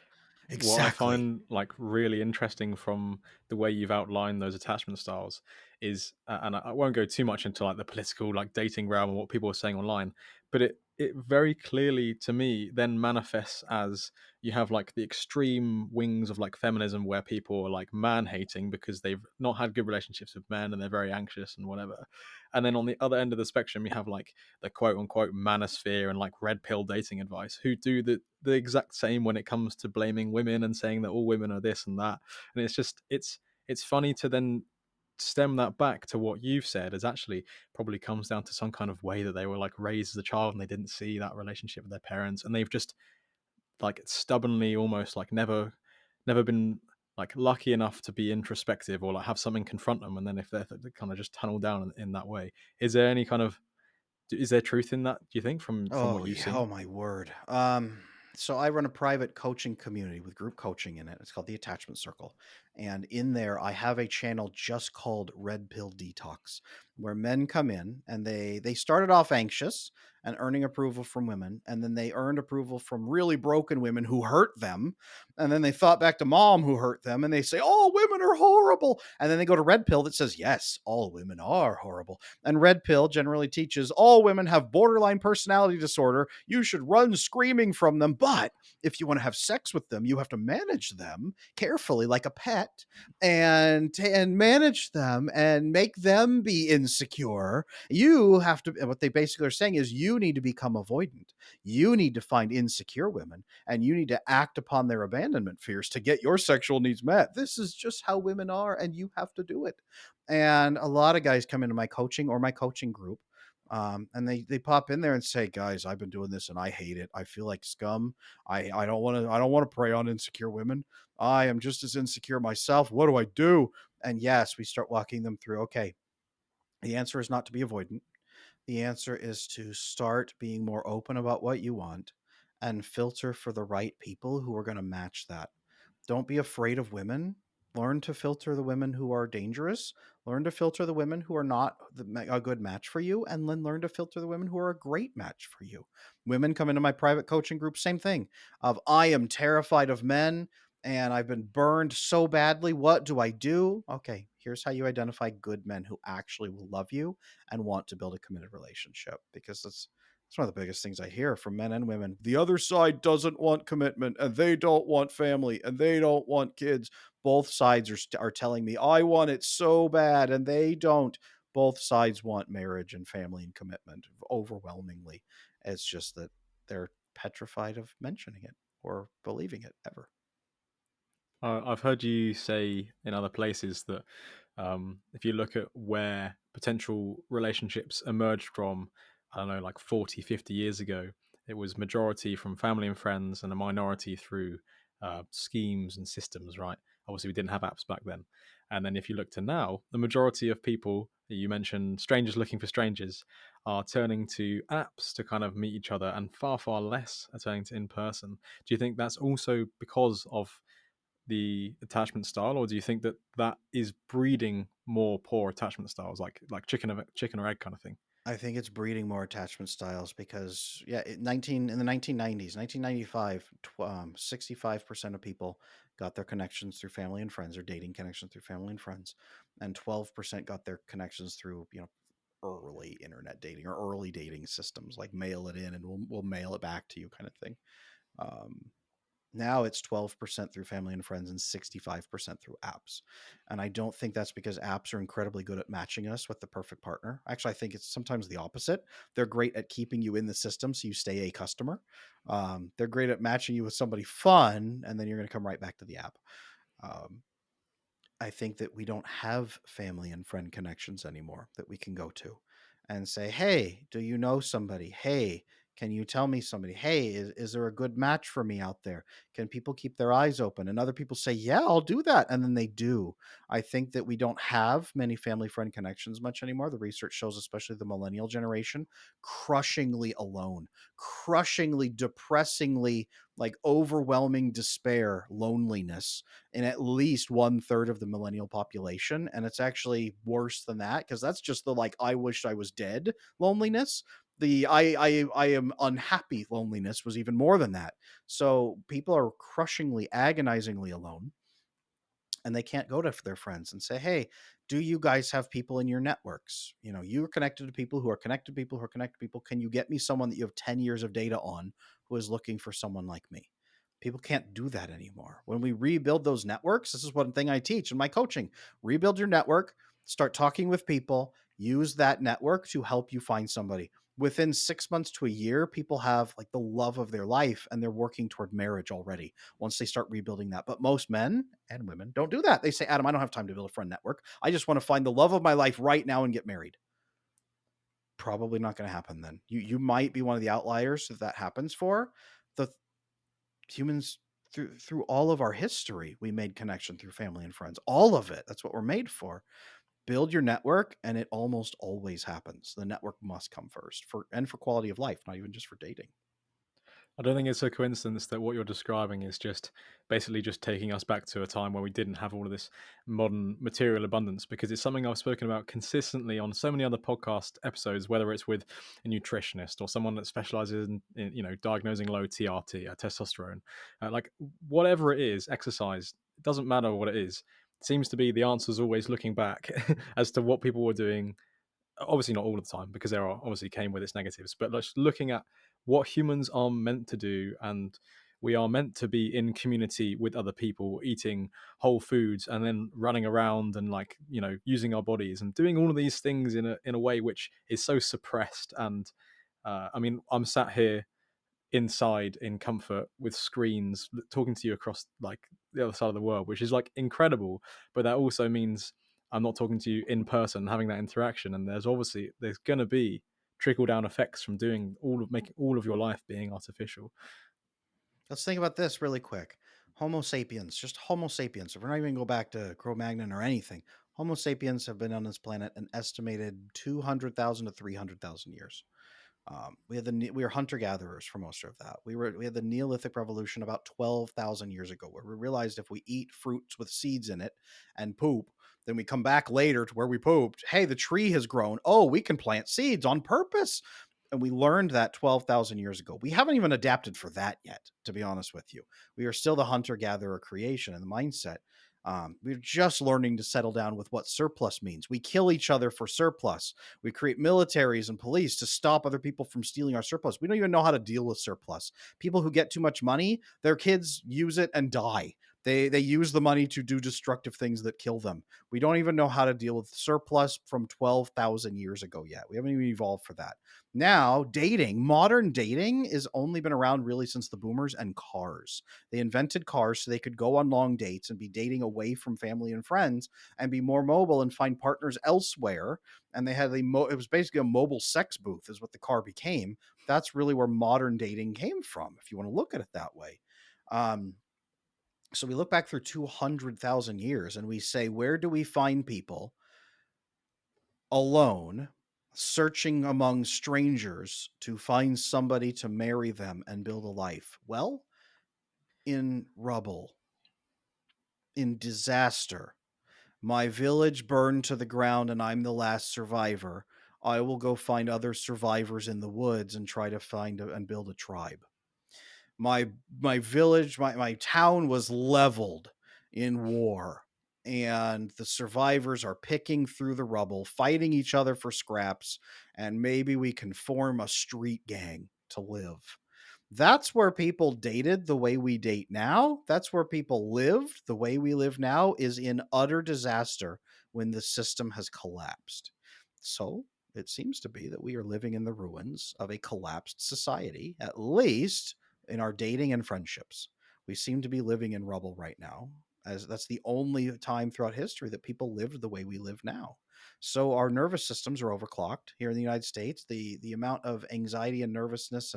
Speaker 2: What I
Speaker 1: exactly.
Speaker 2: find like really interesting from the way you've outlined those attachment styles is, and I won't go too much into like the political like dating realm and what people are saying online, but it very clearly to me then manifests as you have like the extreme wings of like feminism where people are like man hating because they've not had good relationships with men and they're very anxious and whatever, and then on the other end of the spectrum you have like the quote unquote manosphere and like red pill dating advice who do the exact same when it comes to blaming women and saying that all women are this and that. And it's just it's funny to then stem that back to what you've said as actually probably comes down to some kind of way that they were like raised as a child and they didn't see that relationship with their parents and they've just like stubbornly almost like never been like lucky enough to be introspective or like have something confront them, and then if they kind of just tunnel down in that way. Is there any kind of, is there truth in that, do you think, from what
Speaker 1: Oh,
Speaker 2: you've
Speaker 1: yeah.
Speaker 2: seen?
Speaker 1: Oh, my word. So I run a private coaching community with group coaching in it. It's called the Attachment Circle. And in there, I have a channel just called Red Pill Detox, where men come in and they started off anxious and earning approval from women. And then they earned approval from really broken women who hurt them. And then they thought back to mom who hurt them and they say, all women are horrible. And then they go to Red Pill that says, yes, all women are horrible. And Red Pill generally teaches all women have borderline personality disorder. You should run screaming from them. But if you want to have sex with them, you have to manage them carefully like a pet, and manage them and make them be insecure. You have to, what they basically are saying is you need to become avoidant. You need to find insecure women and you need to act upon their abandonment fears to get your sexual needs met. This is just how women are and you have to do it. And a lot of guys come into my coaching or my coaching group. And they pop in there and say, "Guys, I've been doing this and I hate it. I feel like scum. I don't want to prey on insecure women. I am just as insecure myself. What do I do?" And yes, we start walking them through. Okay, the answer is not to be avoidant. The answer is to start being more open about what you want and filter for the right people who are going to match that. Don't be afraid of women. Learn to filter the women who are dangerous. Learn to filter the women who are not a good match for you. And then learn to filter the women who are a great match for you. Women come into my private coaching group, same thing of I am terrified of men and I've been burned so badly. What do I do? Okay, here's how you identify good men who actually will love you and want to build a committed relationship, because that's one of the biggest things I hear from men and women. The other side doesn't want commitment and they don't want family and they don't want kids. Both sides are telling me I want it so bad and they don't. Both sides want marriage and family and commitment overwhelmingly. It's just that they're petrified of mentioning it or believing it ever.
Speaker 2: I've heard you say in other places that if you look at where potential relationships emerged from, I don't know, like 40, 50 years ago, it was majority from family and friends and a minority through schemes and systems, right? Obviously, we didn't have apps back then. And then if you look to now, the majority of people, you mentioned strangers looking for strangers, are turning to apps to kind of meet each other, and far, far less are turning to in person. Do you think that's also because of the attachment style, or do you think that that is breeding more poor attachment styles, like chicken or egg kind of thing?
Speaker 1: I think it's breeding more attachment styles because yeah, 19 in the 1990s, 1995, 65% of people got their connections through family and friends or dating connections through family and friends, and 12% got their connections through, early internet dating or early dating systems like mail it in and we'll mail it back to you kind of thing. Um, Now it's 12% through family and friends and 65% through apps. And I don't think that's because apps are incredibly good at matching us with the perfect partner. Actually, I think it's sometimes the opposite. They're great at keeping you in the system so you stay a customer. They're great at matching you with somebody fun, and then you're going to come right back to the app. Um, I think that we don't have family and friend connections anymore that we can go to and say, "Hey, do you know somebody? Hey, can you tell me somebody? Hey, is there a good match for me out there? Can people keep their eyes open?" And other people say, "Yeah, I'll do that." And then they do. I think that we don't have many family friend connections much anymore. The research shows, especially the millennial generation, crushingly alone, crushingly, depressingly, like overwhelming despair, loneliness in at least one third of the millennial population. And it's actually worse than that because that's just the like, I wish I was dead loneliness. The I am unhappy loneliness was even more than that. So people are crushingly, agonizingly alone, and they can't go to their friends and say, "Hey, do you guys have people in your networks? You're connected to people who are connected to people who are connected to people. Can you get me someone that you have 10 years of data on who is looking for someone like me?" People can't do that anymore. When we rebuild those networks, this is one thing I teach in my coaching. Rebuild your network, start talking with people, use that network to help you find somebody. Within 6 months to a year, people have like the love of their life and they're working toward marriage already once they start rebuilding that. But most men and women don't do that. They say, "Adam, I don't have time to build a friend network. I just want to find the love of my life right now and get married." Probably not going to happen then. You might be one of the outliers that happens for. The humans through all of our history, we made connection through family and friends. All of it. That's what we're made for. Build your network and it almost always happens. The network must come first for quality of life, not even just for dating.
Speaker 2: I don't think it's a coincidence that what you're describing is just basically just taking us back to a time where we didn't have all of this modern material abundance, because it's something I've spoken about consistently on so many other podcast episodes, whether it's with a nutritionist or someone that specializes in diagnosing low TRT, testosterone, like whatever it is, exercise. It doesn't matter what it is. It seems to be the answer is always looking back as to what people were doing. Obviously not all of the time, because there are obviously came with its negatives, but just looking at what humans are meant to do, and we are meant to be in community with other people, eating whole foods and then running around and using our bodies and doing all of these things in a way which is so suppressed. And I mean, I'm sat here inside in comfort with screens talking to you across like the other side of the world, which is like incredible. But that also means I'm not talking to you in person, having that interaction. And there's going to be trickle down effects from doing making all of your life being artificial.
Speaker 1: Let's think about this really quick. Homo sapiens, just Homo sapiens. If we're not even go back to Cro-Magnon or anything, Homo sapiens have been on this planet an estimated 200,000 to 300,000 years. We were hunter gatherers for most of that. We had the Neolithic Revolution about 12,000 years ago, where we realized if we eat fruits with seeds in it and poop, then we come back later to where we pooped. Hey, the tree has grown. Oh, we can plant seeds on purpose. And we learned that 12,000 years ago. We haven't even adapted for that yet, to be honest with you. We are still the hunter gatherer creation and the mindset. We're just learning to settle down with what surplus means. We kill each other for surplus. We create militaries and police to stop other people from stealing our surplus. We don't even know how to deal with surplus. People who get too much money, their kids use it and die. They use the money to do destructive things that kill them. We don't even know how to deal with surplus from 12,000 years ago yet. We haven't even evolved for that. Now, modern dating has only been around really since the boomers and cars. They invented cars so they could go on long dates and be dating away from family and friends and be more mobile and find partners elsewhere. And they had it was basically a mobile sex booth is what the car became. That's really where modern dating came from, if you want to look at it that way. Um, so we look back through 200,000 years and we say, where do we find people alone, searching among strangers to find somebody to marry them and build a life? Well, in rubble, in disaster. My village burned to the ground and I'm the last survivor. I will go find other survivors in the woods and try to find and build a tribe. My village, my town was leveled in war, and the survivors are picking through the rubble, fighting each other for scraps, and maybe we can form a street gang to live. That's where people dated the way we date now. That's where people lived the way we live now, is in utter disaster when the system has collapsed. So it seems to be that we are living in the ruins of a collapsed society, at least in our dating and friendships. We seem to be living in rubble right now, as that's the only time throughout history that people lived the way we live now. So our nervous systems are overclocked here in the United States. The amount of anxiety and nervousness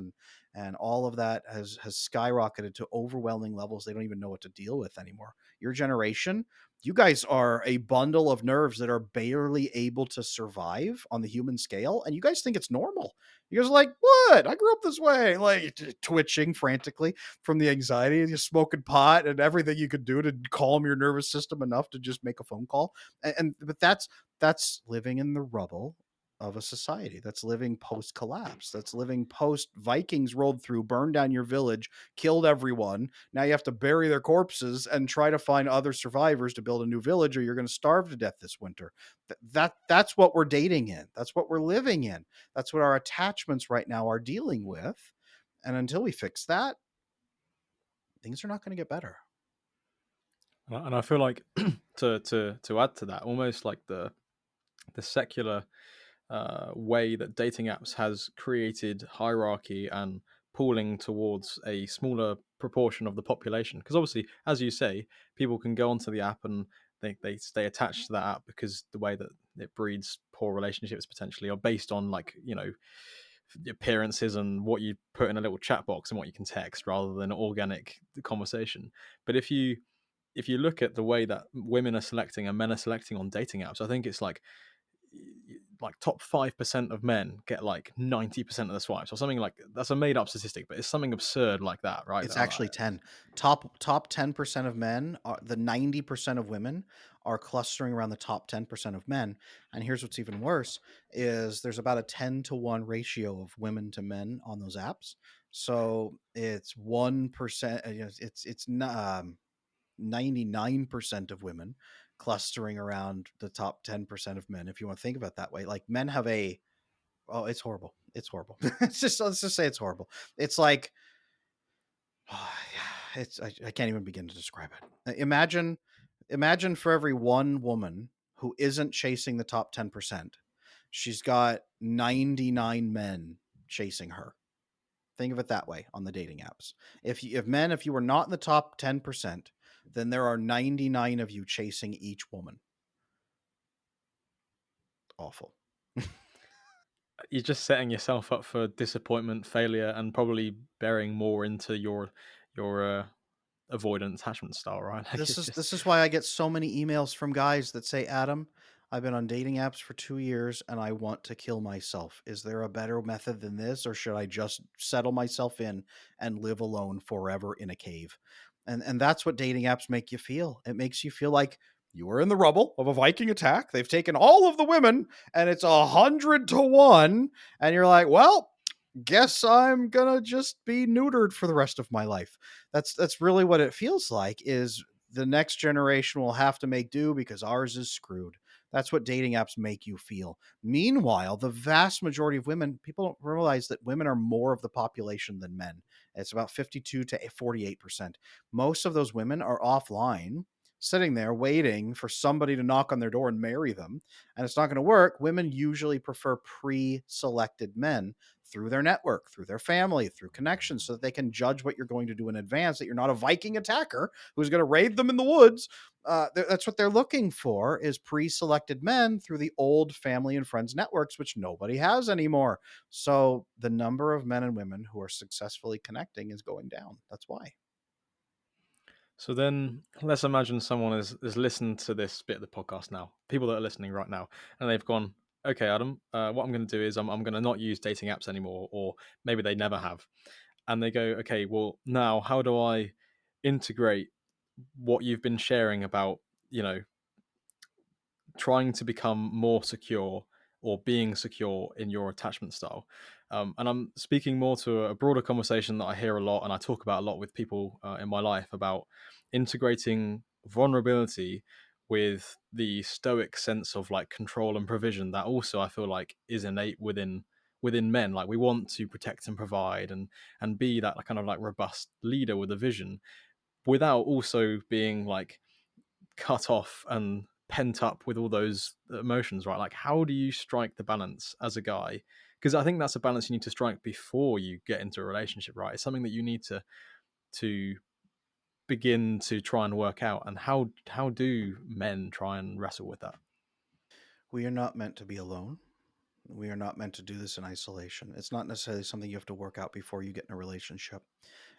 Speaker 1: and all of that has skyrocketed to overwhelming levels they don't even know what to deal with anymore. Your generation, you guys are a bundle of nerves that are barely able to survive on the human scale, and you guys think it's normal. You guys are like, what? I grew up this way, like twitching frantically from the anxiety, just smoking pot and everything you could do to calm your nervous system enough to just make a phone call. But that's living in the rubble of a society. That's living post collapse. That's living post Vikings rolled through, burned down your village, killed everyone. Now you have to bury their corpses and try to find other survivors to build a new village, or you're going to starve to death this winter. That's what we're dating in. That's what we're living in. That's what our attachments right now are dealing with. And until we fix that, things are not going to get better.
Speaker 2: And I feel like to add to that, almost like the secular way that dating apps has created hierarchy and pooling towards a smaller proportion of the population. Because obviously, as you say, people can go onto the app and they stay attached to that app because the way that it breeds poor relationships potentially are based on, like, appearances and what you put in a little chat box and what you can text rather than organic conversation. But if you look at the way that women are selecting and men are selecting on dating apps, I think it's like top 5% of men get like 90% of the swipes or something. Like, that's a made up statistic, but it's something absurd like that, right?
Speaker 1: It's actually 10. Top 10% of men, are the 90% of women are clustering around the top 10% of men. And here's what's even worse is there's about a 10-to-1 ratio of women to men on those apps. So it's 1%, it's not 99% of women clustering around the top 10% of men, if you want to think about it that way. Like, men have it's horrible. It's horrible. Let's just say it's horrible. It's like, I can't even begin to describe it. Imagine for every one woman who isn't chasing the top 10%, she's got 99 men chasing her. Think of it that way on the dating apps. If you were not in the top 10%, then there are 99 of you chasing each woman. Awful.
Speaker 2: you're just setting yourself up for disappointment, failure, and probably bearing more into your avoidant attachment style, right? Like
Speaker 1: This
Speaker 2: it's
Speaker 1: is
Speaker 2: just
Speaker 1: this is why I get so many emails from guys that say, "Adam, I've been on dating apps for 2 years and I want to kill myself. Is there a better method than this, or should I just settle myself in and live alone forever in a cave?" And that's what dating apps make you feel. It makes you feel like you are in the rubble of a Viking attack. They've taken all of the women and it's 100 to 1, and you're like, "Well, guess I'm gonna just be neutered for the rest of my life." That's really what it feels like. Is the next generation will have to make do because ours is screwed. That's what dating apps make you feel. Meanwhile, the vast majority of women, people don't realize that women are more of the population than men. It's about 52 to 48%. Most of those women are offline, sitting there waiting for somebody to knock on their door and marry them. And it's not going to work. Women usually prefer pre selected men through their network, through their family, through connections, so that they can judge what you're going to do in advance, that you're not a Viking attacker who's going to raid them in the woods. That's what they're looking for, is pre-selected men through the old family and friends networks, which nobody has anymore. So the number of men and women who are successfully connecting is going down. That's why.
Speaker 2: so then let's imagine someone has listened to this bit of the podcast now, people that are listening right now, and they've gone, okay, Adam, what I'm going to do is I'm going to not use dating apps anymore, or maybe they never have. And they go, okay, well, now how do I integrate what you've been sharing about, you know, trying to become more secure or being secure in your attachment style? And I'm speaking more to a broader conversation that I hear a lot and I talk about a lot with people in my life about integrating vulnerability with the stoic sense of like control and provision that also I feel like is innate within men. Like we want to protect and provide and be that kind of like robust leader with a vision without also being like cut off and pent up with all those emotions, right? Like, how do you strike the balance as a guy? Because I think that's a balance you need to strike before you get into a relationship, right? It's something that you need to begin to try and work out. And how do men try and wrestle with that?
Speaker 1: We are not meant to be alone. We are not meant to do this in isolation. It's not necessarily something you have to work out before you get in a relationship.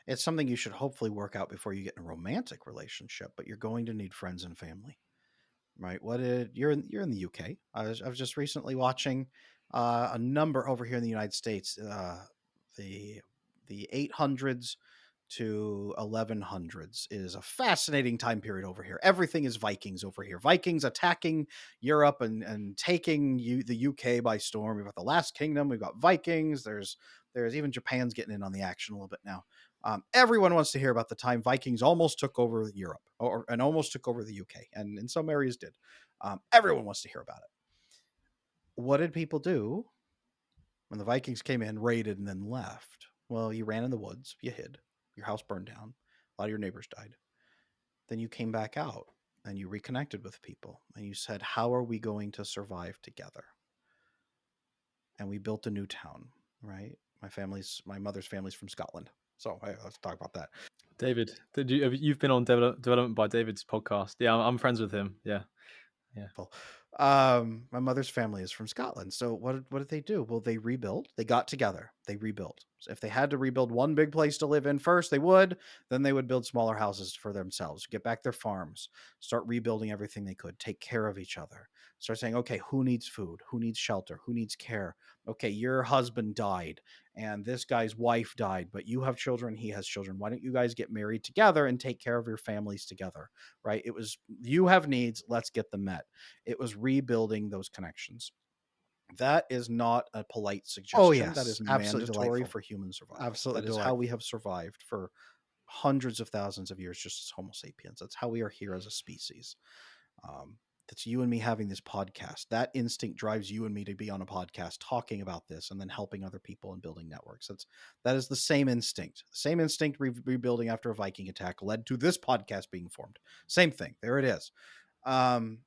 Speaker 1: It's something you should hopefully work out before you get in a romantic relationship, but you're going to need friends and family. Right. What did you're in the UK? I was just recently watching a number over here in the United States. The the 800s to 1100s is a fascinating time period over here. Everything is Vikings over here. Vikings attacking Europe and taking the UK by storm. We've got the Last Kingdom. We've got Vikings. There's even Japan's getting in on the action a little bit now. Everyone wants to hear about the time Vikings almost took over Europe, and almost took over the UK, and in some areas did. Everyone wants to hear about it. What did people do when the Vikings came in, raided, and then left? Well, you ran in the woods, you hid, your house burned down, a lot of your neighbors died. Then you came back out and you reconnected with people and you said, "How are we going to survive together?" And we built a new town, right? My mother's family's from Scotland. So hey, let's talk about that.
Speaker 2: David, you've been on Development by David's podcast? Yeah, I'm friends with him. Yeah, yeah.
Speaker 1: My mother's family is from Scotland. So what did they do? Well, they rebuilt. They got together. They rebuilt. So if they had to rebuild one big place to live in first, they would. Then they would build smaller houses for themselves, get back their farms, start rebuilding everything they could, take care of each other. Start saying, okay, who needs food? Who needs shelter? Who needs care? Okay, your husband died and this guy's wife died, but you have children, he has children. Why don't you guys get married together and take care of your families together? Right? It was, you have needs, let's get them met. It was rebuilding those connections. That is not a polite
Speaker 3: Oh,
Speaker 1: suggestion. That
Speaker 3: yes.
Speaker 1: is
Speaker 3: Absolutely
Speaker 1: mandatory
Speaker 3: delightful.
Speaker 1: for human survival.
Speaker 3: Absolutely
Speaker 1: That is how we
Speaker 3: delightful.
Speaker 1: have survived for hundreds of thousands of years, just as Homo sapiens. That's how we are here as a species. That's you and me having this podcast. That instinct drives you and me to be on a podcast talking about this and then helping other people and building networks. That is the same instinct. Same instinct rebuilding after a Viking attack led to this podcast being formed. Same thing. There it is. Um,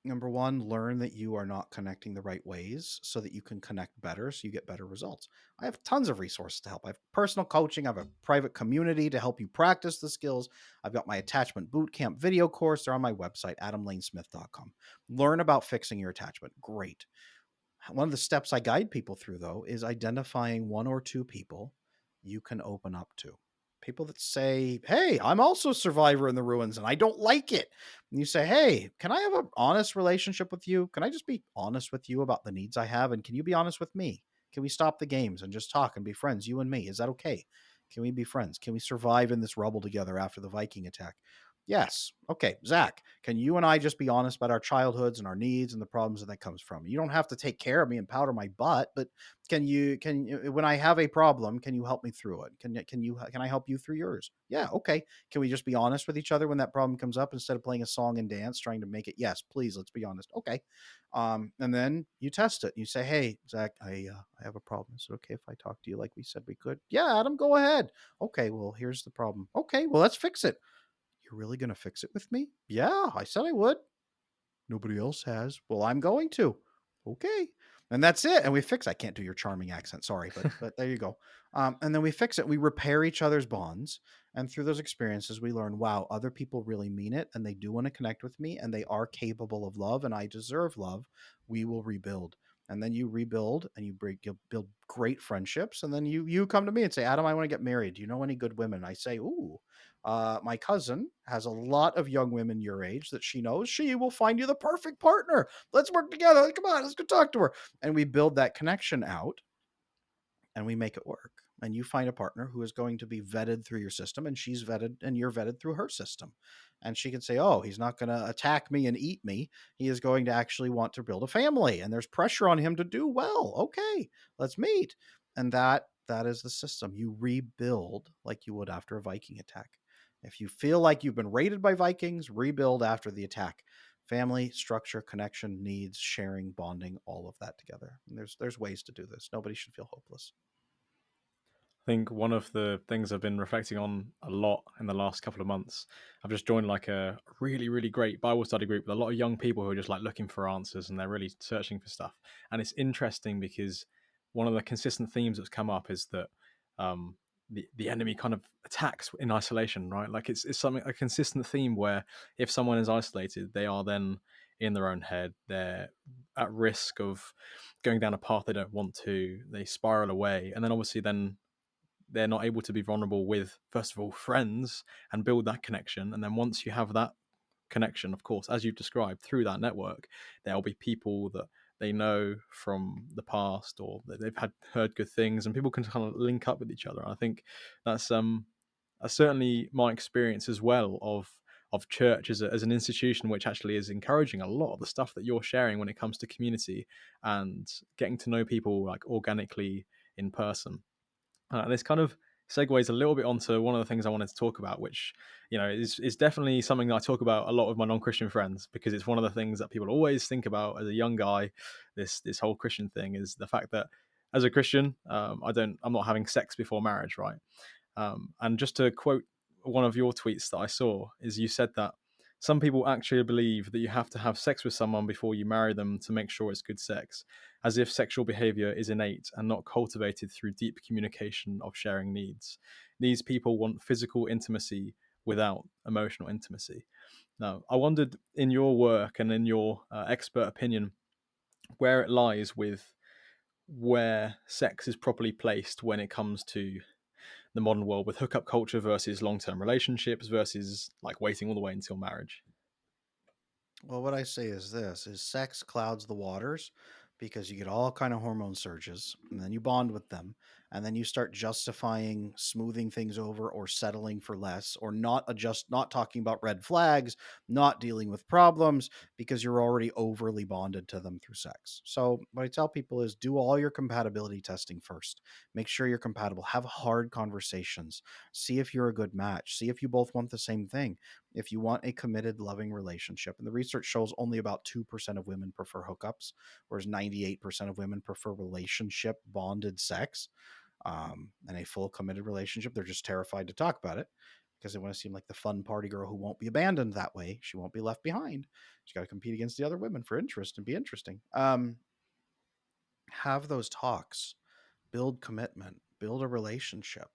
Speaker 1: Number one, learn that you are not connecting the right ways so that you can connect better, so you get better results. I have tons of resources to help. I have personal coaching, I have a private community to help you practice the skills. I've got my attachment bootcamp video course. They're on my website, adamlanesmith.com. Learn about fixing your attachment. Great. One of the steps I guide people through, though, is identifying one or two people you can open up to. People that say, "Hey, I'm also a survivor in the ruins and I don't like it." And you say, "Hey, can I have an honest relationship with you? Can I just be honest with you about the needs I have? And can you be honest with me? Can we stop the games and just talk and be friends, you and me? Is that okay? Can we be friends? Can we survive in this rubble together after the Viking attack?" Yes. Okay, Zach, can you and I just be honest about our childhoods and our needs and the problems that comes from? You don't have to take care of me and powder my butt, but when I have a problem, can you help me through it? Can I help you through yours? Yeah, okay. Can we just be honest with each other when that problem comes up instead of playing a song and dance trying to make it? Yes, please, let's be honest. Okay. And then you test it. You say, "Hey, Zach, I have a problem. Is it okay if I talk to you like we said we could?" "Yeah, Adam, go ahead." "Okay, well, here's the problem." "Okay, well, let's fix it." "You're really gonna fix it with me?" "Yeah, I said I would." "Nobody else has." "Well, I'm going to." "Okay." And that's it. And we fix I can't do your charming accent, sorry, but there you go. And then we fix it. We repair each other's bonds. And through those experiences, we learn, wow, other people really mean it and they do want to connect with me and they are capable of love and I deserve love. We will rebuild. And then you rebuild and you build great friendships. And then you come to me and say, "Adam, I want to get married. Do you know any good women?" I say, "Ooh, my cousin has a lot of young women your age that she knows. She will find you the perfect partner. Let's work together. Come on, let's go talk to her." And we build that connection out and we make it work. And you find a partner who is going to be vetted through your system, and she's vetted, and you're vetted through her system. And she can say, "Oh, he's not going to attack me and eat me. He is going to actually want to build a family, and there's pressure on him to do well. Okay, let's meet." And that is the system. You rebuild like you would after a Viking attack. If you feel like you've been raided by Vikings, rebuild after the attack. Family, structure, connection, needs, sharing, bonding, all of that together. And there's ways to do this. Nobody should feel hopeless.
Speaker 2: I think one of the things I've been reflecting on a lot in the last couple of months, I've just joined like a really, really great Bible study group with a lot of young people who are just like looking for answers and they're really searching for stuff. And it's interesting because one of the consistent themes that's come up is that um, the enemy kind of attacks in isolation, right? Like it's something a consistent theme where if someone is isolated, they are then in their own head. They're at risk of going down a path they don't want to. They spiral away, and then obviously then they're not able to be vulnerable with, first of all, friends and build that connection. And then once you have that connection, of course, as you've described through that network, there'll be people that they know from the past or that they've had heard good things, and people can kind of link up with each other. And I think that's certainly my experience as well of church as an institution which actually is encouraging a lot of the stuff that you're sharing when it comes to community and getting to know people like organically in person. This kind of segues a little bit onto one of the things I wanted to talk about, which is definitely something that I talk about a lot with my non-Christian friends because it's one of the things that people always think about as a young guy. This whole Christian thing is the fact that as a Christian, I'm not having sex before marriage, right? And just to quote one of your tweets that I saw, is you said that some people actually believe that you have to have sex with someone before you marry them to make sure it's good sex, as if sexual behavior is innate and not cultivated through deep communication of sharing needs. These people want physical intimacy without emotional intimacy. Now, I wondered in your work and in your expert opinion where it lies with where sex is properly placed when it comes to the modern world with hookup culture versus long-term relationships versus like waiting all the way until marriage.
Speaker 1: Well, what I say is this is sex clouds the waters because you get all kind of hormone surges and then you bond with them and then you start justifying smoothing things over or settling for less or not talking about red flags, not dealing with problems because you're already overly bonded to them through sex. So, what I tell people is do all your compatibility testing first. Make sure you're compatible. Have hard conversations. See if you're a good match. See if you both want the same thing. If you want a committed, loving relationship, and the research shows only about 2% of women prefer hookups, whereas 98% of women prefer relationship bonded sex and a full committed relationship. They're just terrified to talk about it because they want to seem like the fun party girl who won't be abandoned that way. She won't be left behind. She's got to compete against the other women for interest and be interesting. Have those talks, build commitment, build a relationship.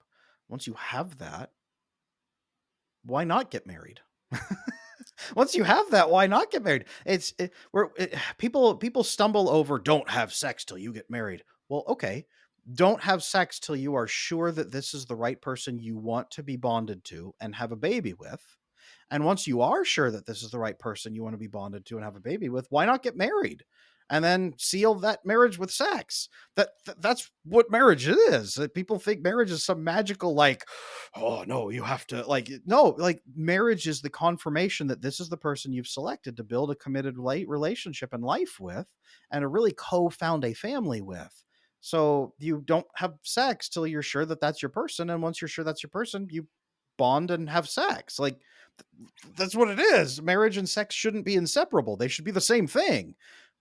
Speaker 1: Once you have that, why not get married? Once you have that, why not get married? People stumble over don't have sex till you get married. Well, okay. Don't have sex till you are sure that this is the right person you want to be bonded to and have a baby with. And once you are sure that this is the right person you want to be bonded to and have a baby with, why not get married? And then seal that marriage with sex. That's what marriage is. People think marriage is some magical, like, oh no, you have to, like, no, like, marriage is the confirmation that this is the person you've selected to build a committed relationship and life with, and to really co-found a family with. So you don't have sex till you're sure that that's your person, and once you're sure that's your person, you bond and have sex. Like, that's what it is. Marriage and sex shouldn't be inseparable. They should be the same thing.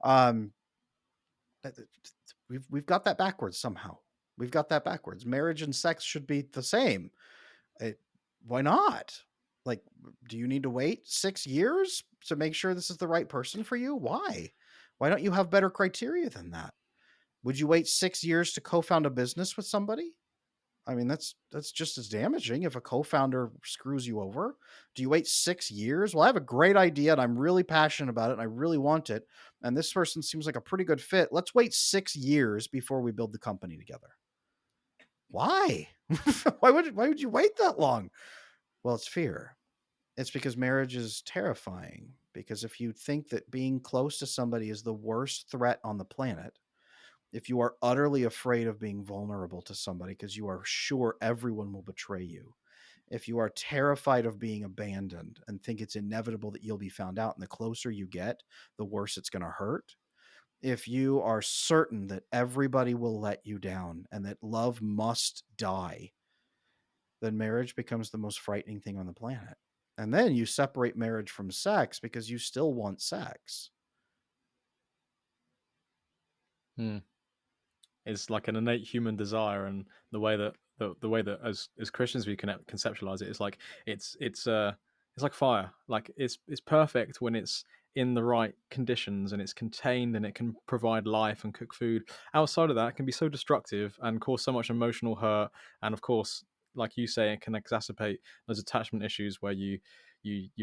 Speaker 1: Um, we've got that backwards somehow. We've got that backwards. Marriage and sex should be the same. It, why not? Like, do you need to wait 6 years to make sure this is the right person for you? Why? Why don't you have better criteria than that? Would you wait 6 years to co-found a business with somebody? I mean, that's just as damaging if a co-founder screws you over. Do you wait 6 years? Well, I have a great idea and I'm really passionate about it and I really want it. And this person seems like a pretty good fit. Let's wait 6 years before we build the company together. Why? Why would you wait that long? Well, it's fear. It's because marriage is terrifying. Because if you think that being close to somebody is the worst threat on the planet, if you are utterly afraid of being vulnerable to somebody because you are sure everyone will betray you, if you are terrified of being abandoned and think it's inevitable that you'll be found out, and the closer you get, the worse it's going to hurt, if you are certain that everybody will let you down and that love must die, then marriage becomes the most frightening thing on the planet. And then you separate marriage from sex because you still want sex.
Speaker 2: Hmm. It's like an innate human desire, and the way that as Christians we can conceptualize it, it's like it's like fire. Like it's perfect when it's in the right conditions and it's contained and it can provide life and cook food. Outside of that, it can be so destructive and cause so much emotional hurt, and of course, like you say, it can exacerbate those attachment issues where you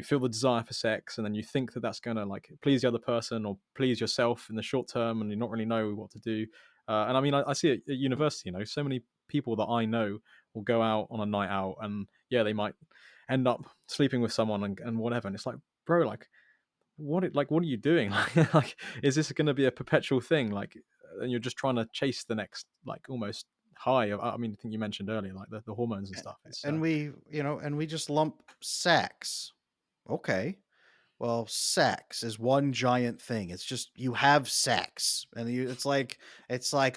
Speaker 2: feel the desire for sex and then you think that that's going to like please the other person or please yourself in the short term, and you not really know what to do. And I mean, I see it at university. So many people that I know will go out on a night out, and yeah, they might end up sleeping with someone and whatever. And it's like, bro, like, what are you doing? Like, is this going to be a perpetual thing? Like, and you're just trying to chase the next, like, almost high. I mean, I think you mentioned earlier, like the hormones and stuff. It's
Speaker 1: And we just lump sex. Okay. Well, sex is one giant thing. It's just you have sex, and it's like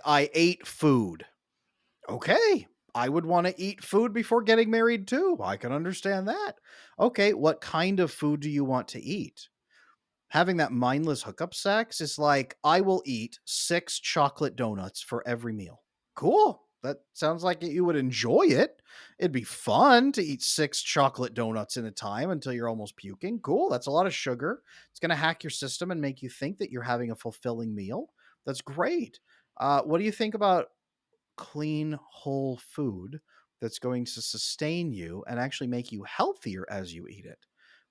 Speaker 1: I ate food. Okay, I would want to eat food before getting married too. I can understand that. Okay, what kind of food do you want to eat? Having that mindless hookup sex is like I will eat 6 chocolate donuts for every meal. Cool. That sounds like you would enjoy it. It'd be fun to eat 6 chocolate donuts in a time until you're almost puking. Cool. That's a lot of sugar. It's going to hack your system and make you think that you're having a fulfilling meal. That's great. What do you think about clean, whole food that's going to sustain you and actually make you healthier as you eat it?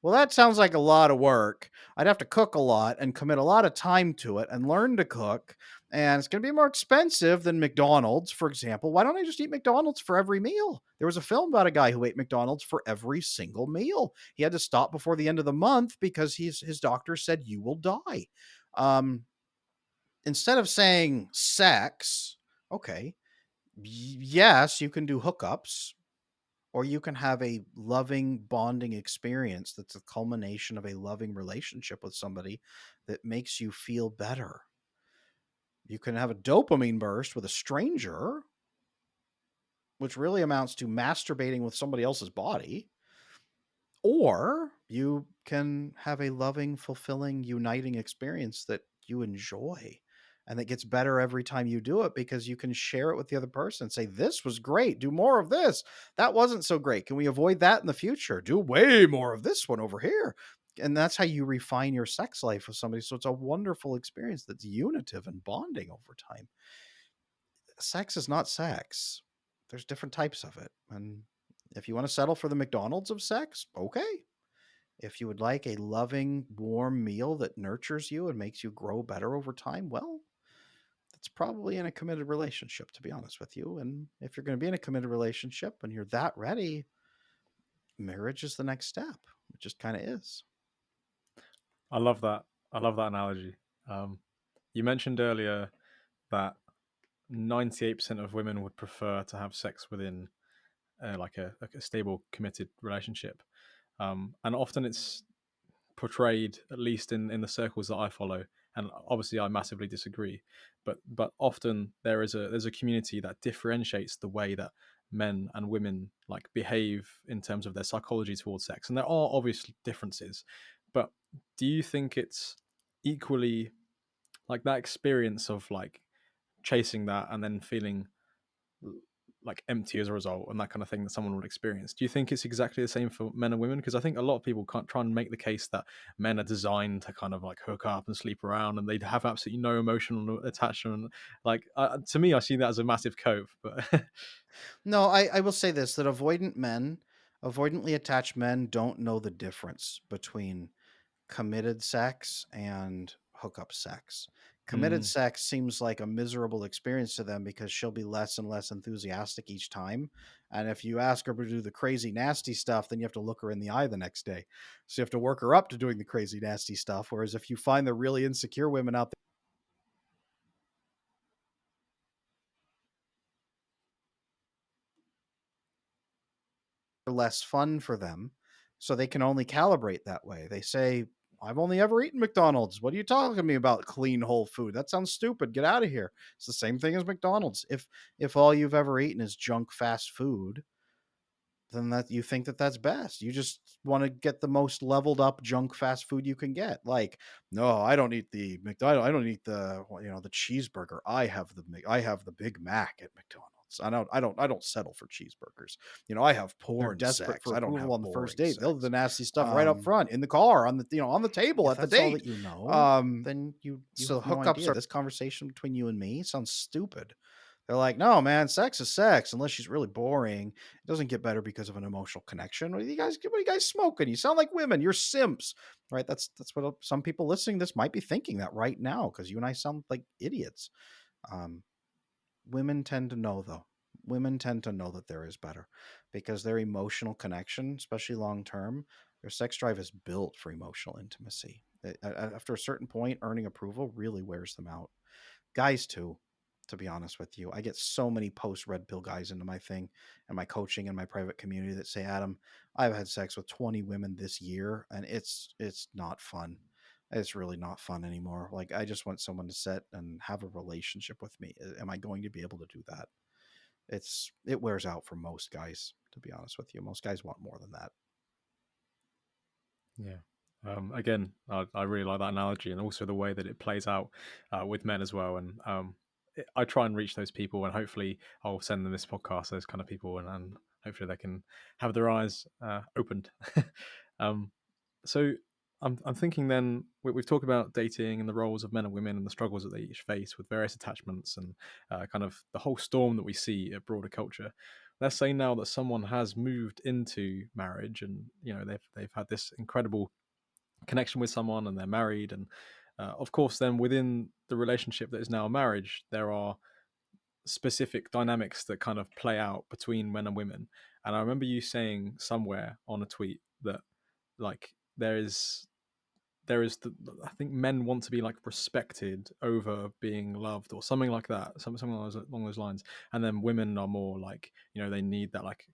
Speaker 1: Well, that sounds like a lot of work. I'd have to cook a lot and commit a lot of time to it and learn to cook. And it's going to be more expensive than McDonald's, for example. Why don't I just eat McDonald's for every meal? There was a film about a guy who ate McDonald's for every single meal. He had to stop before the end of the month because his doctor said, you will die. Um, Instead of saying sex, okay, yes, you can do hookups, or you can have a loving bonding experience that's a culmination of a loving relationship with somebody that makes you feel better. You can have a dopamine burst with a stranger, which really amounts to masturbating with somebody else's body. Or you can have a loving, fulfilling, uniting experience that you enjoy and that gets better every time you do it because you can share it with the other person. Say, this was great. Do more of this. That wasn't so great. Can we avoid that in the future? Do way more of this one over here. And that's how you refine your sex life with somebody. So it's a wonderful experience that's unitive and bonding over time. Sex is not sex. There's different types of it. And if you want to settle for the McDonald's of sex, okay. If you would like a loving, warm meal that nurtures you and makes you grow better over time, well, that's probably in a committed relationship, to be honest with you. And if you're going to be in a committed relationship and you're that ready, marriage is the next step. It just kind of is.
Speaker 2: I love that. I love that analogy. Um, you mentioned earlier that 98% of women would prefer to have sex within like a stable, committed relationship. And often it's portrayed, at least in the circles that I follow, and obviously I massively disagree, but often there's a community that differentiates the way that men and women like behave in terms of their psychology towards sex, and there are obvious differences. But do you think it's equally like that experience of like chasing that and then feeling like empty as a result and that kind of thing that someone would experience? Do you think it's exactly the same for men and women? Because I think a lot of people can't try and make the case that men are designed to kind of like hook up and sleep around and they have absolutely no emotional attachment. Like to me, I see that as a massive cope. But
Speaker 1: No, I will say this, that avoidantly attached men don't know the difference between committed sex and hookup sex. Committed
Speaker 2: mm,
Speaker 1: sex seems like a miserable experience to them because she'll be less and less enthusiastic each time. And if you ask her to do the crazy, nasty stuff, then you have to look her in the eye the next day. So you have to work her up to doing the crazy, nasty stuff. Whereas if you find the really insecure women out there, less fun for them. So they can only calibrate that way. They say, I've only ever eaten McDonald's. What are you talking to me about clean whole food? That sounds stupid. Get out of here. It's the same thing as McDonald's. If all you've ever eaten is junk fast food, then that you think that that's best. You just want to get the most leveled up junk fast food you can get. Like, no, I don't eat the McDonald's. I don't eat the the cheeseburger. I have the Big Mac at McDonald's. I don't settle for cheeseburgers. I have
Speaker 2: they're
Speaker 1: porn
Speaker 2: desperate
Speaker 1: sex.
Speaker 2: for
Speaker 1: I don't
Speaker 2: approval
Speaker 1: have
Speaker 2: on the first
Speaker 1: boring
Speaker 2: date. They'll do the
Speaker 1: sex.
Speaker 2: nasty stuff right up
Speaker 1: Um,
Speaker 2: front in the car on the table
Speaker 1: if
Speaker 2: at the
Speaker 1: that's all
Speaker 2: date.
Speaker 1: that you know,
Speaker 2: Um,
Speaker 1: then you
Speaker 2: so
Speaker 1: have no
Speaker 2: hookups
Speaker 1: idea.
Speaker 2: are
Speaker 1: This conversation between you and me sounds stupid. They're like, no, man, sex is sex unless she's really boring. It doesn't get better because of an emotional connection. What are you guys smoking? You sound like women. You're simps, right? That's what some people listening to this might be thinking that right now because you and I sound like idiots. Um, Women tend to know though. Women tend to know that there is better because their emotional connection, especially long term, their sex drive is built for emotional intimacy. After a certain point, earning approval really wears them out. Guys too, to be honest with you. I get so many post red pill guys into my thing and my coaching and my private community that say, Adam, I've had sex with 20 women this year and it's not fun. It's really not fun anymore. Like I just want someone to sit and have a relationship with me. Am I going to be able to do that? It wears out for most guys, to be honest with you. Most guys want more than that.
Speaker 2: Yeah. Again, I really like that analogy, and also the way that it plays out with men as well. And I try and reach those people, and hopefully, I'll send them this podcast, those kind of people, and hopefully they can have their eyes opened. um, so I'm thinking then we've talked about dating and the roles of men and women and the struggles that they each face with various attachments and kind of the whole storm that we see at broader culture. Let's say now that someone has moved into marriage and they've had this incredible connection with someone and they're married and of course then within the relationship that is now a marriage there are specific dynamics that kind of play out between men and women. And I remember you saying somewhere on a tweet that like there is I think men want to be like respected over being loved or something like that, something along those lines. And then women are more like they need that like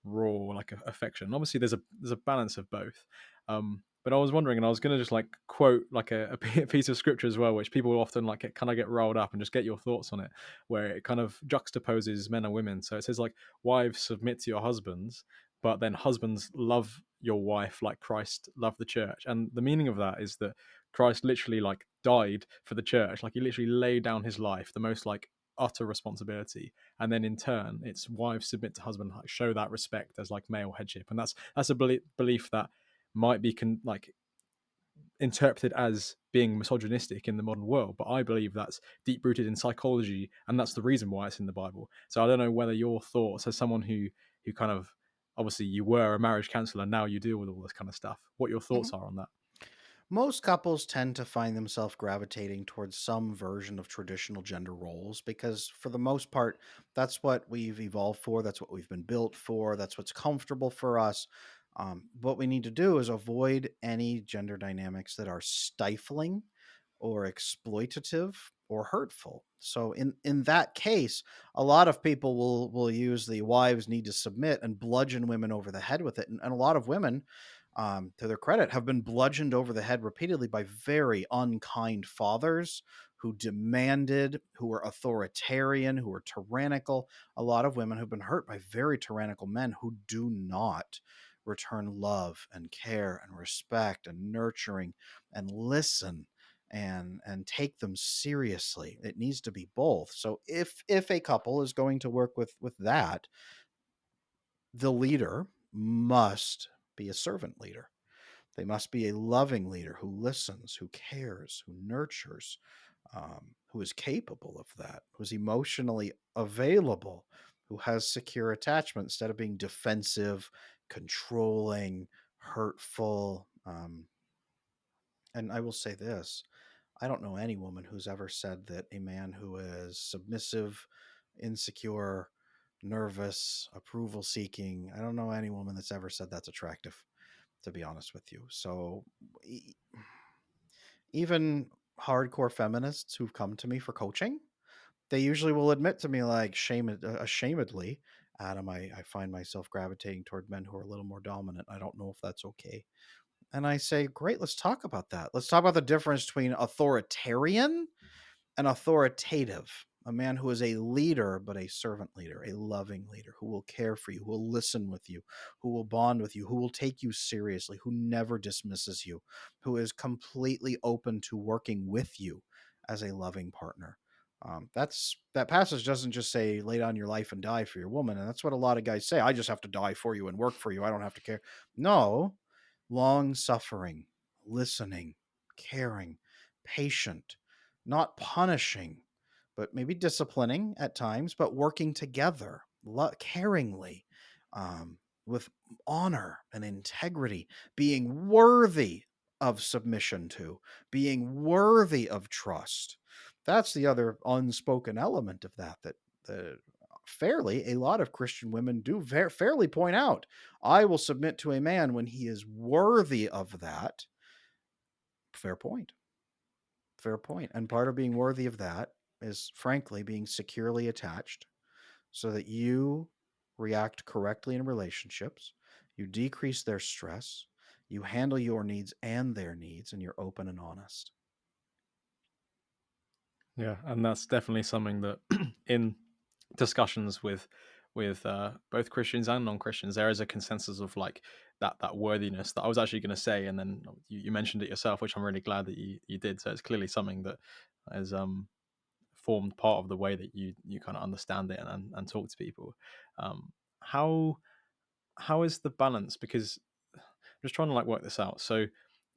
Speaker 2: raw like affection. Obviously, there's a balance of both. But I was wondering, and I was going to just like quote like a piece of scripture as well, which people often like kind of get rolled up and just get your thoughts on it, where it kind of juxtaposes men and women. So it says like, "Wives submit to your husbands, but then husbands love your wife like Christ loved the church." And the meaning of that is that Christ literally like died for the church, like he literally laid down his life, the most like utter responsibility. And then in turn, it's wives submit to husband, like show that respect as like male headship. And that's a belief that might be like interpreted as being misogynistic in the modern world, but I believe that's deep rooted in psychology, and that's the reason why it's in the Bible. So I don't know whether your thoughts, as someone who kind of obviously you were a marriage counselor, now you deal with all this kind of stuff. What your thoughts are on that?
Speaker 1: Most couples tend to find themselves gravitating towards some version of traditional gender roles because, for the most part, that's what we've evolved for. That's what we've been built for. That's what's comfortable for us. What we need to do is avoid any gender dynamics that are stifling or exploitative or hurtful. So, in that case, a lot of people will use the wives need to submit and bludgeon women over the head with it, and a lot of women, to their credit, have been bludgeoned over the head repeatedly by very unkind fathers who demanded, who were authoritarian, who were tyrannical. A lot of women have been hurt by very tyrannical men who do not return love and care and respect and nurturing and listen and take them seriously. It needs to be both. So if a couple is going to work with that, the leader must be a servant leader. They must be a loving leader who listens, who cares, who nurtures, who is capable of that, who's emotionally available, who has secure attachment instead of being defensive, controlling, hurtful. And I will say this: I don't know any woman who's ever said that a man who is submissive, insecure, nervous, approval seeking, I don't know any woman that's ever said that's attractive, to be honest with you. So e- even hardcore feminists who've come to me for coaching, they usually will admit to me, like, ashamedly, Adam, I find myself gravitating toward men who are a little more dominant. I don't know if that's okay. And I say, great, let's talk about that. Let's talk about the difference between authoritarian an authoritative, a man who is a leader, but a servant leader, a loving leader who will care for you, who will listen with you, who will bond with you, who will take you seriously, who never dismisses you, who is completely open to working with you as a loving partner. That passage doesn't just say lay down your life and die for your woman, and that's what a lot of guys say. I just have to die for you and work for you. I don't have to care. No, long suffering, listening, caring, patient, not punishing, but maybe disciplining at times, but working together caringly, with honor and integrity, being worthy of submission to, being worthy of trust. That's the other unspoken element of that, that fairly a lot of Christian women do fairly point out. I will submit to a man when he is worthy of that. Fair point. Fair point. And part of being worthy of that is, frankly, being securely attached so that you react correctly in relationships, you decrease their stress, you handle your needs and their needs, and you're open and honest.
Speaker 2: Yeah, and that's definitely something that in discussions with both Christians and non-Christians, there is a consensus of like that worthiness that I was actually going to say, and then you mentioned it yourself, which I'm really glad that you did. So it's clearly something that has formed part of the way that you kind of understand it and talk to people. Um, how how is the balance? Because I'm just trying to like work this out. So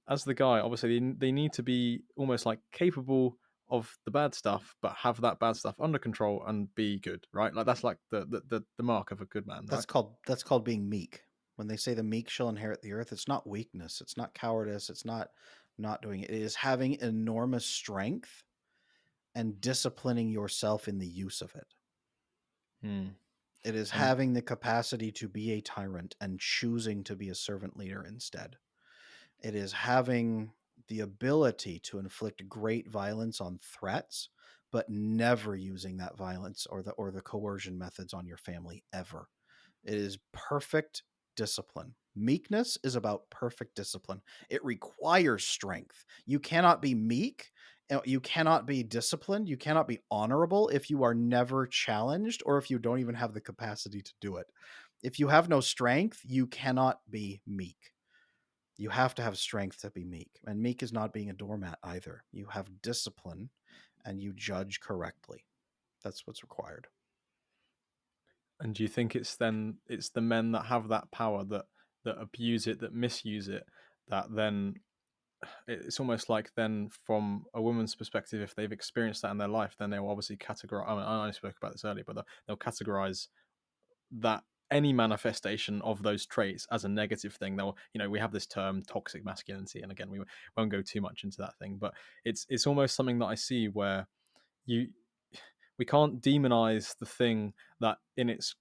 Speaker 2: as the guy, obviously they need to be almost like capable of the bad stuff, but have that bad stuff under control and be good, right? Like that's like the mark of a good man, right?
Speaker 1: That's called being meek. When they say the meek shall inherit the earth, it's not weakness, it's not cowardice, it's not doing it. It is having enormous strength and disciplining yourself in the use of it.
Speaker 2: Hmm.
Speaker 1: It is
Speaker 2: And
Speaker 1: having the capacity to be a tyrant and choosing to be a servant leader instead. It is having the ability to inflict great violence on threats, but never using that violence or the coercion methods on your family ever. It is perfect discipline. Meekness is about perfect discipline. It requires strength. You cannot be meek. You cannot be disciplined. You cannot be honorable if you are never challenged or if you don't even have the capacity to do it. If you have no strength, you cannot be meek. You have to have strength to be meek. And meek is not being a doormat either. You have discipline and you judge correctly. That's what's required.
Speaker 2: and do you think it's the men that have that power that abuse it, that misuse it, that then it's almost like then from a woman's perspective, if they've experienced that in their life, then they'll obviously categorize. I mean, I only spoke about this earlier, but they'll categorize that any manifestation of those traits as a negative thing. They'll, we have this term toxic masculinity, and again, we won't go too much into that thing, but it's almost something that I see where you we can't demonize the thing that in its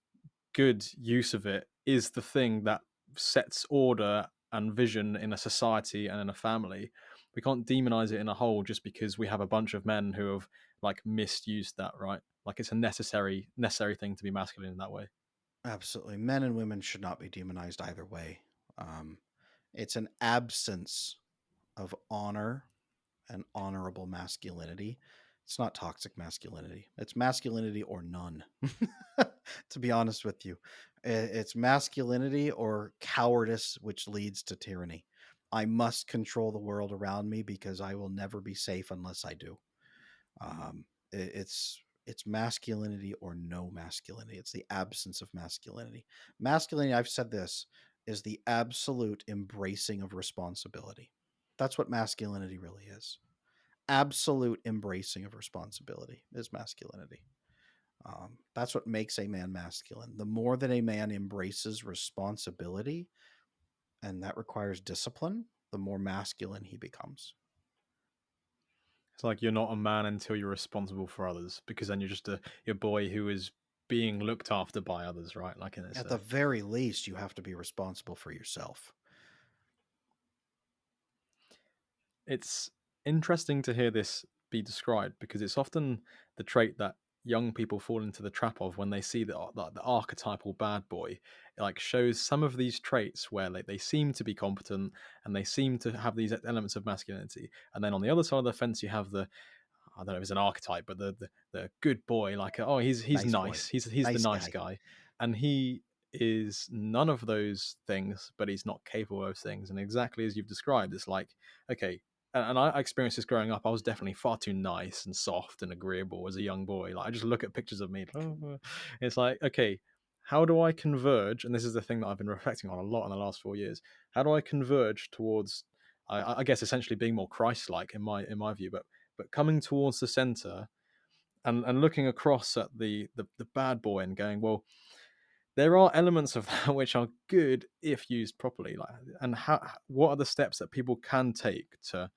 Speaker 2: good use of it is the thing that sets order and vision in a society and in a family. We can't demonize it in a whole just because we have a bunch of men who have like misused that, right? Like it's a necessary thing to be masculine in that way.
Speaker 1: Absolutely. Men and women should not be demonized either way. Um, it's an absence of honor and honorable masculinity. It's not toxic masculinity. It's masculinity or none. To be honest with you, it's masculinity or cowardice, which leads to tyranny. I must control the world around me because I will never be safe unless I do. It's masculinity or no masculinity. It's the absence of masculinity. Masculinity, I've said this, is the absolute embracing of responsibility. That's what masculinity really is. Absolute embracing of responsibility is masculinity. That's what makes a man masculine. The more that a man embraces responsibility, and that requires discipline, the more masculine he becomes.
Speaker 2: It's like you're not a man until you're responsible for others, because then you're just a boy who is being looked after by others, right? Like in this
Speaker 1: At the very least, you have to be responsible for yourself.
Speaker 2: it's interesting to hear this be described because it's often the trait that young people fall into the trap of when they see the archetypal bad boy. It like shows some of these traits where they seem to be competent and they seem to have these elements of masculinity, and then on the other side of the fence you have the, I don't know if it's an archetype, but the good boy, like oh he's
Speaker 1: Nice boy.
Speaker 2: nice, he's the
Speaker 1: Nice
Speaker 2: nice
Speaker 1: guy.
Speaker 2: guy, and he is none of those things, but he's not capable of those things. And exactly as you've described, it's like okay, and I experienced this growing up. I was definitely far too nice and soft and agreeable as a young boy. Like I just look at pictures of me, it's like okay, how do I converge? And this is the thing that I've been reflecting on a lot in the last 4 years. How do I converge towards I guess essentially being more Christ-like in my view, but coming towards the center and looking across at the bad boy and going, well, there are elements of that which are good if used properly. Like, and what are the steps that people can take to?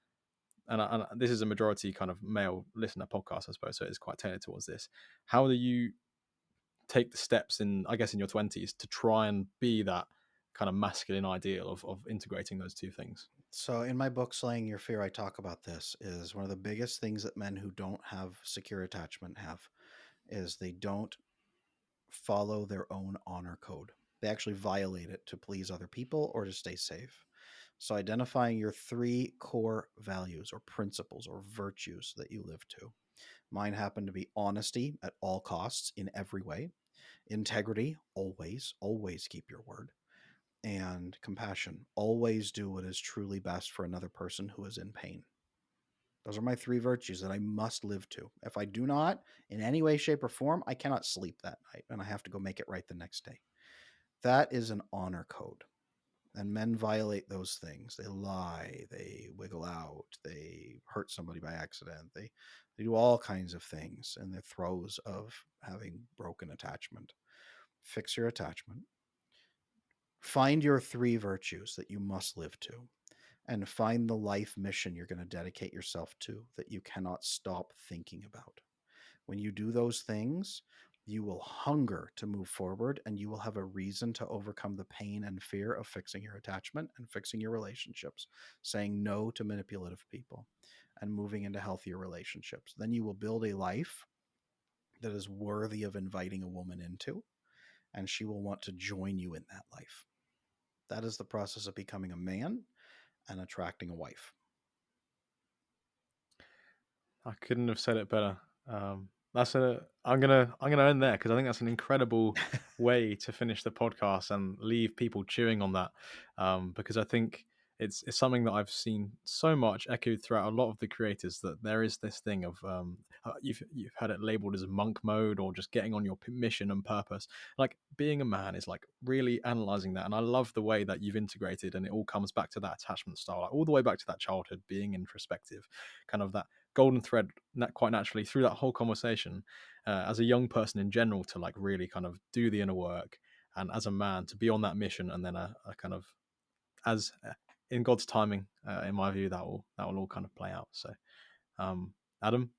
Speaker 2: And this is a majority kind of male listener podcast, I suppose, so it's quite tailored towards this. How do you take the steps in, I guess, in your 20s to try and be that kind of masculine ideal of integrating those two things?
Speaker 1: So, in my book, Slaying Your Fear, I talk about this. Is one of the biggest things that men who don't have secure attachment have is they don't follow their own honor code. They actually violate it to please other people or to stay safe. So, identifying your three core values or principles or virtues that you live to. Mine happen to be honesty at all costs in every way, integrity, always keep your word, and compassion. Always do what is truly best for another person who is in pain. Those are my three virtues that I must live to. If I do not, in any way, shape, or form, I cannot sleep that night and I have to go make it right the next day. That is an honor code. And men violate those things. They lie, they wiggle out, they hurt somebody by accident, they do all kinds of things in the throes of having broken attachment. Fix your attachment. Find your three virtues that you must live to, and find the life mission you're going to dedicate yourself to that you cannot stop thinking about. When you do those things, you will hunger to move forward and you will have a reason to overcome the pain and fear of fixing your attachment and fixing your relationships, saying no to manipulative people and moving into healthier relationships. Then you will build a life that is worthy of inviting a woman into, and she will want to join you in that life. That is the process of becoming a man and attracting a wife.
Speaker 2: I couldn't have said it better. That's a. I'm gonna end there because I think that's an incredible way to finish the podcast and leave people chewing on that. Because I think it's something that I've seen so much echoed throughout a lot of the creators, that there is this thing of you've had it labeled as monk mode or just getting on your mission and purpose. Like being a man is like really analyzing that, and I love the way that you've integrated, and it all comes back to that attachment style, like all the way back to that childhood, being introspective, kind of that golden thread quite naturally through that whole conversation, as a young person in general, to like really kind of do the inner work and as a man to be on that mission, and then a kind of as in God's timing, in my view, that will all kind of play out. So, Adam,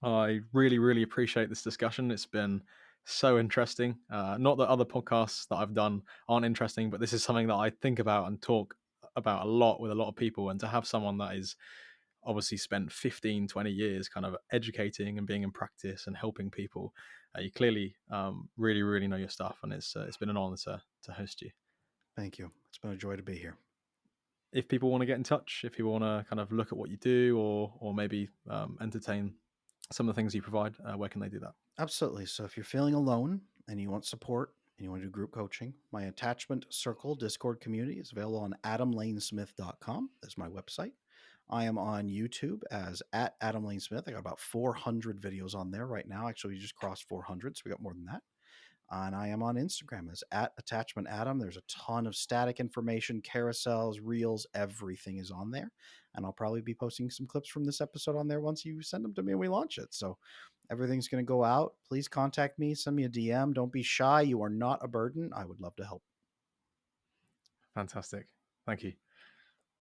Speaker 2: I really, really appreciate this discussion. It's been so interesting. Not that other podcasts that I've done aren't interesting, but this is something that I think about and talk about a lot with a lot of people. And to have someone that is obviously spent 15, 20 years kind of educating and being in practice and helping people, you clearly really, really know your stuff. And it's been an honor to host you.
Speaker 1: Thank you. It's been a joy to be here.
Speaker 2: If people want to get in touch, if people want to kind of look at what you do, or maybe entertain some of the things you provide, where can they do that?
Speaker 1: Absolutely. So if you're feeling alone and you want support and you want to do group coaching, my Attachment Circle Discord community is available on adamlanesmith.com. That's my website. I am on YouTube as at Adam Lane Smith. I got about 400 videos on there right now. Actually, we just crossed 400, so we got more than that. And I am on Instagram as at Attachment Adam. There's a ton of static information, carousels, reels, everything is on there. And I'll probably be posting some clips from this episode on there once you send them to me and we launch it. So everything's going to go out. Please contact me, send me a DM. Don't be shy. You are not a burden. I would love to help.
Speaker 2: Fantastic. Thank you.